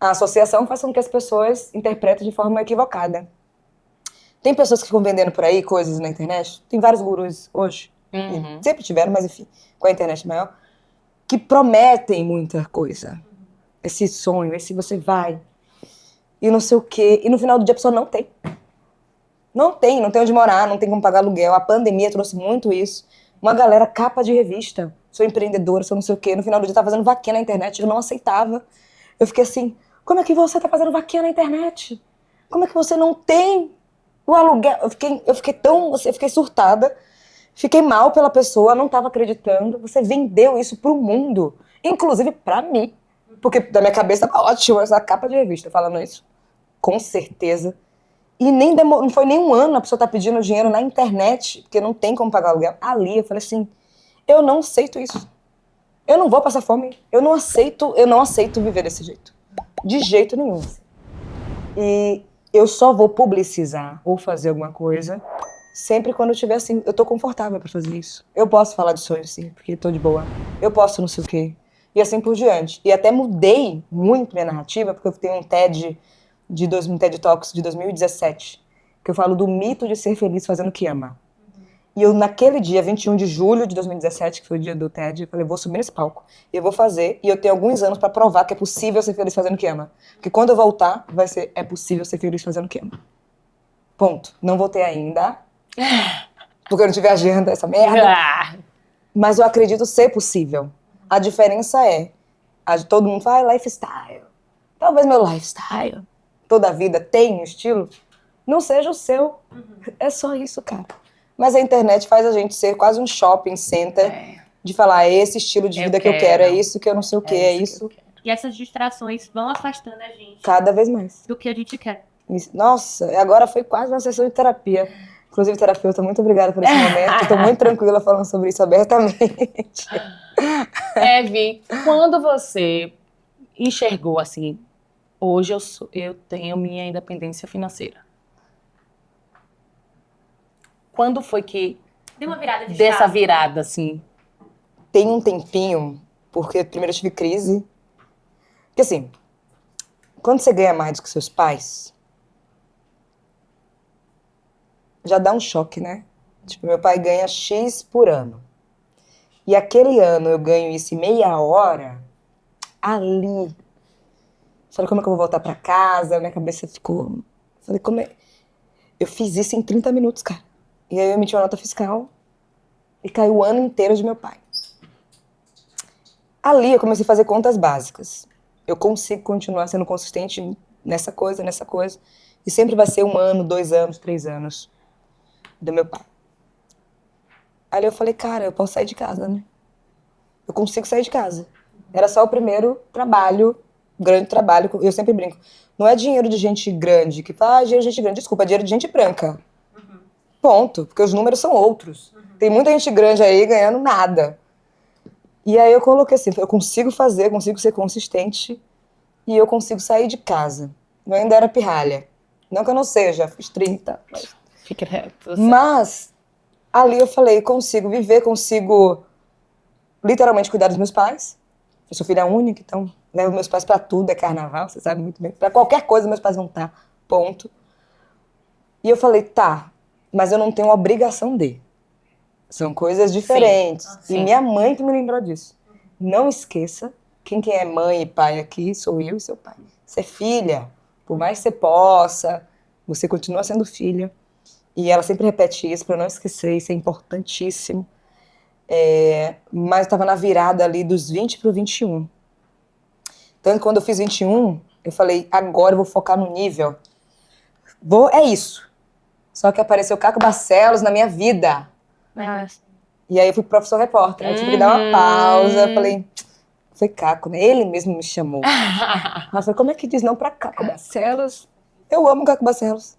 A associação faz com que as pessoas interpretem de forma equivocada. Tem pessoas que ficam vendendo por aí coisas na internet, tem vários gurus hoje, sempre tiveram, mas enfim, com a internet maior, que prometem muita coisa. Esse sonho, esse você vai, e não sei o quê, e no final do dia a pessoa não tem. Não tem onde morar, não tem como pagar aluguel. A pandemia trouxe muito isso. Uma galera capa de revista, sou empreendedora, sou não sei o quê, no final do dia tá fazendo vaquinha na internet, eu não aceitava. Eu fiquei assim, como é que você tá fazendo vaquinha na internet? Como é que você não tem o aluguel? Eu fiquei surtada, fiquei mal pela pessoa, não tava acreditando. Você vendeu isso pro mundo, inclusive pra mim. Porque da minha cabeça tá ótimo essa capa de revista falando isso. Com certeza. E não foi nem um ano a pessoa tá pedindo dinheiro na internet, porque não tem como pagar aluguel. Ali eu falei assim, eu não aceito isso. Eu não vou passar fome. Eu não aceito viver desse jeito. De jeito nenhum. E eu só vou publicizar ou fazer alguma coisa sempre quando eu tiver assim, eu tô confortável pra fazer isso. Eu posso falar de sonho, sim, porque tô de boa. Eu posso não sei o quê. E assim por diante. E até mudei muito minha narrativa, porque eu tenho um TED Talks de 2017, que eu falo do mito de ser feliz fazendo o que ama. E eu, naquele dia, 21 de julho de 2017, que foi o dia do TED, eu falei, vou subir nesse palco, eu vou fazer, e eu tenho alguns anos pra provar que é possível ser feliz fazendo o que ama. Porque quando eu voltar, é possível ser feliz fazendo o que ama. Ponto. Não voltei ainda, porque eu não tive agenda, essa merda. Mas eu acredito ser possível. A diferença é, todo mundo fala, lifestyle. Talvez meu lifestyle, toda a vida tem um estilo, não seja o seu. É só isso, cara. Mas a internet faz a gente ser quase um shopping center de falar, é esse estilo de vida que eu quero, é isso que eu não sei o que, é isso. E essas distrações vão afastando a gente cada vez mais do que a gente quer. Nossa, agora foi quase uma sessão de terapia. Inclusive, terapeuta, muito obrigada por esse momento. Estou muito tranquila falando sobre isso abertamente. Vi, quando você enxergou assim, hoje eu tenho minha independência financeira. Quando foi que deu uma virada de dessa chave? Virada, assim? Tem um tempinho, porque primeiro eu tive crise. Porque assim, quando você ganha mais do que seus pais, já dá um choque, né? Tipo, meu pai ganha X por ano. E aquele ano eu ganho isso em meia hora, ali. Falei, como é que eu vou voltar pra casa? Minha cabeça ficou... Falei, como é... Eu fiz isso em 30 minutos, cara. E aí eu emiti uma nota fiscal e caiu o ano inteiro de meu pai. Ali eu comecei a fazer contas básicas. Eu consigo continuar sendo consistente nessa coisa. E sempre vai ser 1 ano, 2 anos, 3 anos do meu pai. Aí eu falei, cara, eu posso sair de casa, né? Eu consigo sair de casa. Era só o primeiro trabalho, grande trabalho. Eu sempre brinco. Não é dinheiro de gente grande que fala, dinheiro de gente grande. Desculpa, é dinheiro de gente branca. Ponto. Porque os números são outros. Tem muita gente grande aí ganhando nada. E aí eu coloquei assim, eu consigo ser consistente e eu consigo sair de casa. Eu ainda era pirralha. Não que eu não seja, fiz 30. Fique reto. Mas ali eu falei, consigo viver, consigo literalmente cuidar dos meus pais. Eu sou filha única, então levo meus pais pra tudo, é carnaval, você sabe muito bem. Pra qualquer coisa meus pais vão estar, ponto. E eu falei, tá, mas eu não tenho obrigação de. São coisas diferentes. Sim. E minha mãe que me lembrou disso. Não esqueça, quem é mãe e pai aqui sou eu e seu pai. Você é filha, por mais que você possa, você continua sendo filha. E ela sempre repete isso para não esquecer, isso é importantíssimo. Mas estava na virada ali dos 20 para o 21. Então, quando eu fiz 21, eu falei, agora eu vou focar no nível. É isso. Só que apareceu Caco Barcelos na minha vida. E aí eu fui pro Professor Repórter. Aí eu tive que dar uma pausa. Foi Caco, né? Ele mesmo me chamou. Eu falei, como é que diz não pra Caco Barcelos? Eu amo Caco Barcelos.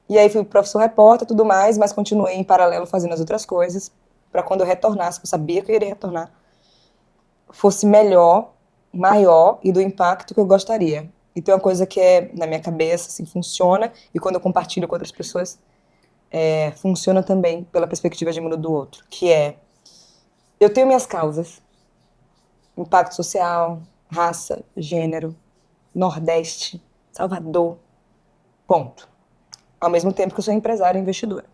E aí fui professor repórter e tudo mais, mas continuei em paralelo fazendo as outras coisas, para quando eu retornasse, que eu sabia que eu iria retornar, fosse melhor, maior e do impacto que eu gostaria. E tem uma coisa que na minha cabeça, assim, funciona, e quando eu compartilho com outras pessoas, funciona também pela perspectiva de mundo do outro, que eu tenho minhas causas, impacto social, raça, gênero, Nordeste, Salvador, ponto. Ao mesmo tempo que eu sou empresária e investidora.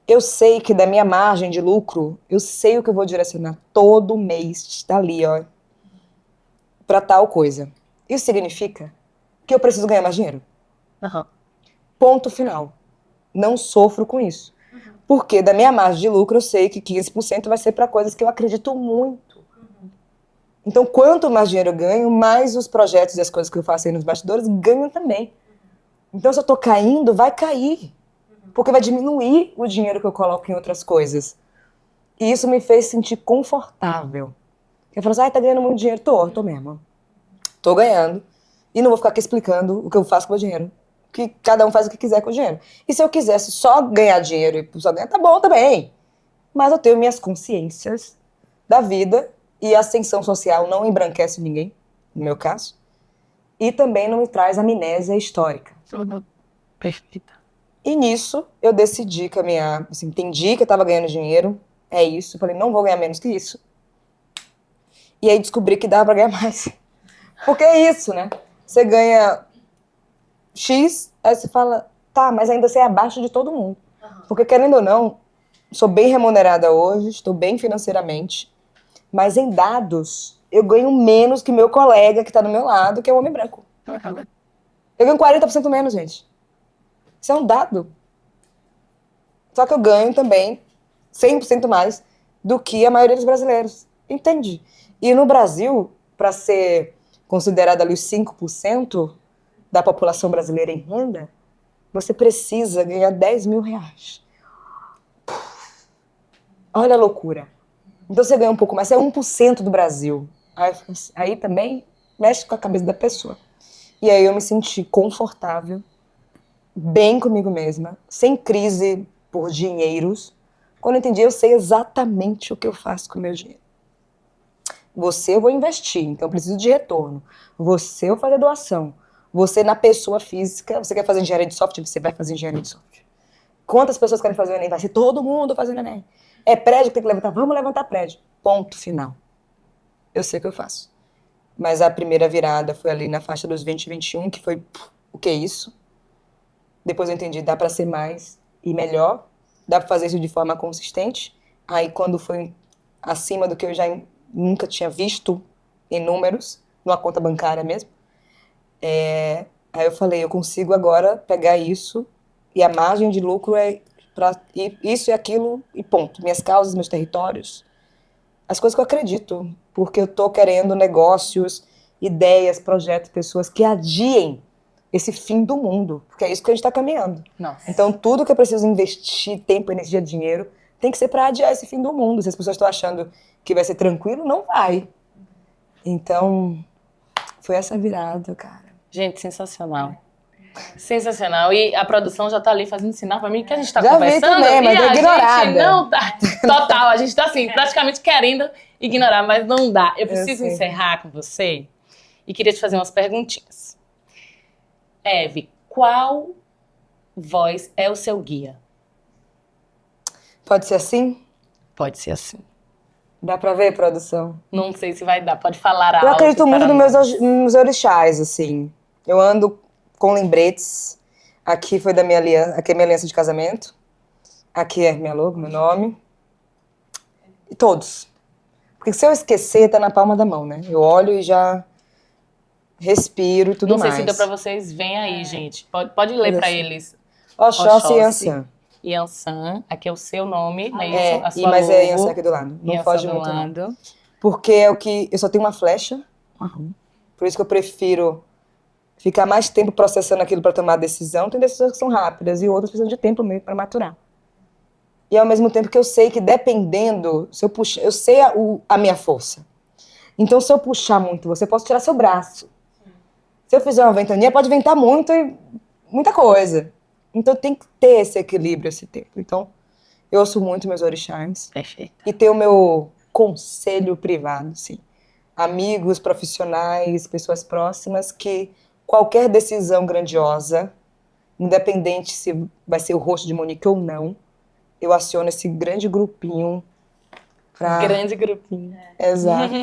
Eu sei que da minha margem de lucro, eu sei o que eu vou direcionar todo mês, dali, ó, pra tal coisa. Isso significa que eu preciso ganhar mais dinheiro. Uhum. Ponto final. Não sofro com isso. Porque da minha margem de lucro, eu sei que 15% vai ser para coisas que eu acredito muito. Então, quanto mais dinheiro eu ganho, mais os projetos e as coisas que eu faço aí nos bastidores ganham também. Então, se eu tô caindo, vai cair. Porque vai diminuir o dinheiro que eu coloco em outras coisas. E isso me fez sentir confortável. Eu falo assim, tá ganhando muito dinheiro? Tô mesmo. Tô ganhando. E não vou ficar aqui explicando o que eu faço com o dinheiro. Que cada um faz o que quiser com o dinheiro. E se eu quisesse só ganhar dinheiro e só ganhar, tá bom também. Mas eu tenho minhas consciências da vida e a ascensão social não embranquece ninguém, no meu caso. E também não me traz amnésia histórica. Perfeita. E nisso, eu decidi caminhar, assim, entendi que eu tava ganhando dinheiro, é isso. Eu falei, não vou ganhar menos que isso. E aí descobri que dava pra ganhar mais. Porque é isso, né? Você ganha X, aí você fala, tá, mas ainda você é abaixo de todo mundo. Porque querendo ou não, sou bem remunerada hoje, estou bem financeiramente, mas em dados, eu ganho menos que meu colega que tá do meu lado, que é o homem branco. Eu ganho 40% menos, gente. Isso é um dado. Só que eu ganho também 100% mais do que a maioria dos brasileiros. Entende? E no Brasil, para ser considerada ali os 5% da população brasileira em renda, você precisa ganhar 10 mil reais. Olha a loucura. Então você ganha um pouco mais, você é 1% do Brasil. Aí também mexe com a cabeça da pessoa. E aí eu me senti confortável, bem comigo mesma, sem crise por dinheiros. Quando eu entendi, eu sei exatamente o que eu faço com o meu dinheiro. Você eu vou investir, então eu preciso de retorno. Você eu vou fazer doação. Você na pessoa física, você quer fazer engenharia de software, você vai fazer engenharia de software. Quantas pessoas querem fazer o Enem? Vai ser todo mundo fazendo Enem. É prédio que tem que levantar? Vamos levantar prédio. Ponto final. Eu sei o que eu faço. Mas a primeira virada foi ali na faixa dos 20 e 21, que foi, o que é isso? Depois eu entendi, dá pra ser mais e melhor. Dá pra fazer isso de forma consistente. Aí quando foi acima do que eu já nunca tinha visto em números, numa conta bancária mesmo, aí eu falei, eu consigo agora pegar isso e a margem de lucro é para isso e aquilo e ponto. Minhas causas, meus territórios, as coisas que eu acredito, porque eu tô querendo negócios, ideias, projetos, pessoas que adiem esse fim do mundo, porque é isso que a gente tá caminhando. Nossa. Então tudo que eu preciso investir, tempo, energia, dinheiro, tem que ser para adiar esse fim do mundo. Se as pessoas estão achando que vai ser tranquilo, não vai. Então, foi essa virada, cara. Gente, sensacional. Sensacional. E a produção já tá ali fazendo sinal pra mim que a gente tá Já vi conversando. também, mas e é a ignorada. gente não tá. Total, a gente tá assim, praticamente querendo ignorar, mas não dá. Eu preciso sei. encerrar com você e queria te fazer umas perguntinhas. Eve, qual voz é o seu guia? Pode ser assim? Pode ser assim. Dá pra ver, produção? Não sei se vai dar. Pode falar alto. Eu acredito muito para nos nós. meus orixás, assim. Eu ando com lembretes. Aqui foi da minha aliança, aqui é minha aliança de casamento. Aqui é minha logo, meu nome. E todos. Porque se eu esquecer, tá na palma da mão, né? Eu olho e já respiro e tudo Não sei mais. se deu pra vocês. Vem aí, gente. Pode ler pra eles. Oxóssi e Ansan. Yansan, aqui é o seu nome, né? Isso, a sua Mas logo. é Yansan aqui do lado. Não Yansan foge do muito, não. lado. Porque é o que... Eu só tenho uma flecha. Por isso que eu prefiro ficar mais tempo processando aquilo para tomar decisão. Tem decisões que são rápidas e outras precisam de tempo mesmo para maturar. E ao mesmo tempo que eu sei que dependendo, se eu puxar, eu sei a minha força. Então, se eu puxar muito você, eu posso tirar seu braço. Se eu fizer uma ventania, pode ventar muito e muita coisa. Então, tem que ter esse equilíbrio, esse tempo. Então, eu ouço muito meus orixás. Perfeito. E ter o meu conselho privado, sim. Amigos, profissionais, pessoas próximas, que qualquer decisão grandiosa, independente se vai ser o rosto de Monique ou não, eu aciono esse grande grupinho pra... Grande grupinho. Exato.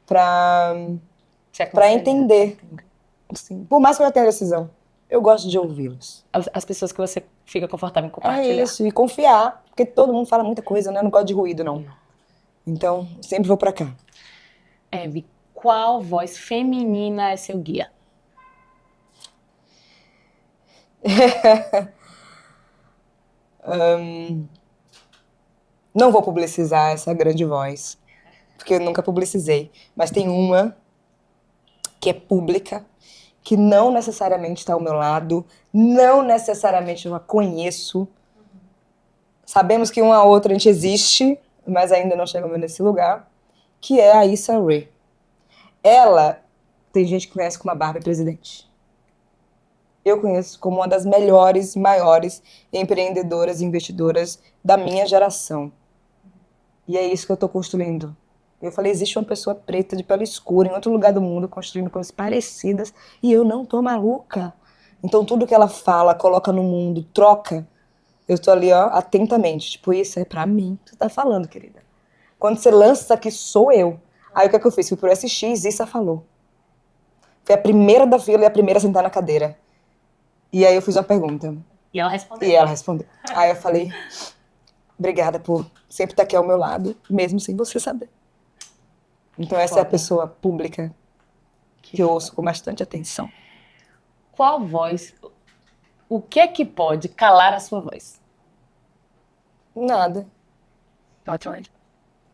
Pra Te aconselhar. entender. Assim, por mais que eu já tenha decisão, eu gosto de ouvi-los. As pessoas que você fica confortável em É compartilhar. isso, e confiar, porque todo mundo fala muita coisa, né? Eu não gosto de ruído, não. Então, sempre vou pra cá. Eve, qual voz feminina é seu guia? Não vou publicizar essa grande voz, porque eu nunca publicizei. Mas tem uma que é pública, que não necessariamente está ao meu lado, não necessariamente eu a conheço. Sabemos que uma ou outra a gente existe, mas ainda não chegamos nesse lugar, que é a Issa Rae. Ela, tem gente que conhece como a Barbie Presidente. Eu conheço como uma das melhores, maiores empreendedoras e investidoras da minha geração. E é isso que eu estou construindo. Eu falei, existe uma pessoa preta de pele escura em outro lugar do mundo construindo coisas parecidas e eu não tô maluca. Então tudo que ela fala, coloca no mundo, troca, eu tô ali, ó, atentamente. Tipo, isso é pra mim que você tá falando, querida. Quando você lança isso aqui, sou eu. Aí o que é que eu fiz? Fui pro SX e Issa falou. Foi a primeira da fila e a primeira a sentar na cadeira. E aí eu fiz uma pergunta. E ela respondeu. E ela respondeu. Aí eu falei, obrigada por sempre estar aqui ao meu lado, mesmo sem você saber. Então essa é a pessoa pública que eu ouço com bastante atenção. Qual voz? O que é que pode calar a sua voz? Nada. Ótimo.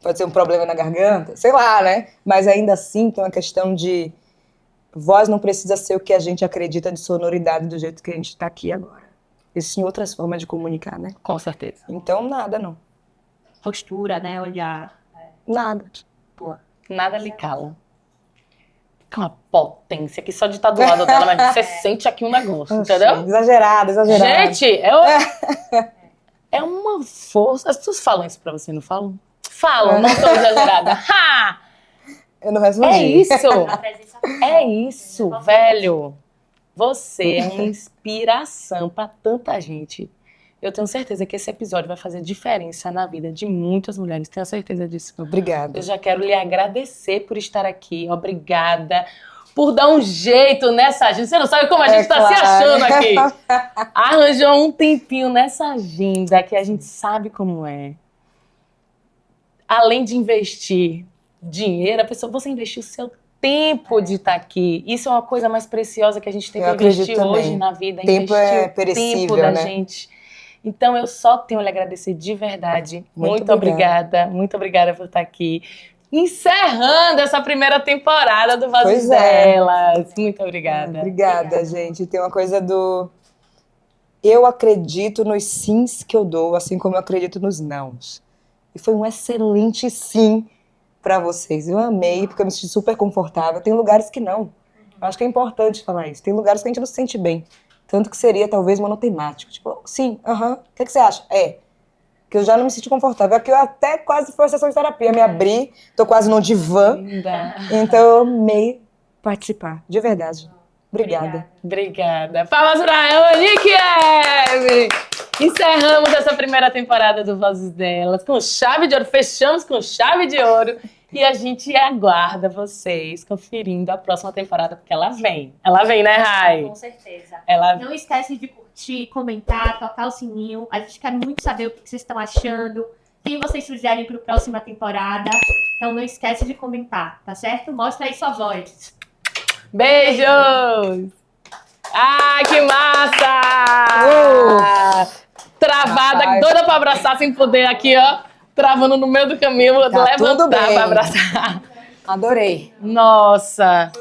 Pode ser um problema na garganta, sei lá, né? Mas ainda assim tem uma questão de... Voz não precisa ser o que a gente acredita de sonoridade do jeito que a gente tá aqui agora. Existem outras formas de comunicar, né? Com certeza. Então nada, não. Postura, né? Olhar. Nada. Pô, nada lhe cala. Fica uma potência que só de estar do lado dela, mas você sente aqui um negócio, entendeu? Exagerado, exagerado. Gente, é uma força. As pessoas falam isso pra você, não falam? Falam, não tô exagerada. Ha! Eu não respondi. É isso! A presença É isso, velho. Você é uma inspiração pra tanta gente. Eu tenho certeza que esse episódio vai fazer diferença na vida de muitas mulheres. Tenho certeza disso. Obrigada. Eu já quero lhe agradecer por estar aqui. Obrigada por dar um jeito nessa agenda. Você não sabe como a gente tá se achando aqui. Arranjou um tempinho nessa agenda que a gente sabe como é. Além de investir dinheiro, você investiu o seu tempo de estar aqui. Isso é uma coisa mais preciosa que a gente tem que investir hoje na vida. Tempo é perecível, tempo da né? gente. Então, eu só tenho a lhe agradecer de verdade. Muito obrigada. Muito obrigada por estar aqui. Encerrando essa primeira temporada do Vozes Delas. Muito obrigada. Obrigada, gente. Tem uma coisa do... Eu acredito nos sims que eu dou, assim como eu acredito nos nãos. E foi um excelente sim pra vocês. Eu amei, porque eu me senti super confortável. Tem lugares que não. Eu acho que é importante falar isso. Tem lugares que a gente não se sente bem. Tanto que seria, talvez, monotemático. Tipo, sim, o que você acha? Que eu já não me senti confortável. Aqui eu até quase foi a sessão de terapia. Me abri, tô quase no divã. Linda. Então eu amei participar. De verdade. Obrigada. Obrigada. Palmas pra Monique Eve! Encerramos essa primeira temporada do Vozes Delas com chave de ouro. Fechamos com chave de ouro. E a gente aguarda vocês conferindo a próxima temporada, porque ela vem. Ela vem, né, Rai? Com certeza. Ela... Não esquece de curtir, comentar, tocar o sininho. A gente quer muito saber o que vocês estão achando. Quem vocês sugerem para a próxima temporada. Então não esquece de comentar, tá certo? Mostra aí sua voz. Beijos! Ah, que massa! Travada, Rapaz. doida pra abraçar sem poder aqui, ó. Travando no meio do caminho, vou Tá tudo levantar bem. pra abraçar. Adorei. Nossa!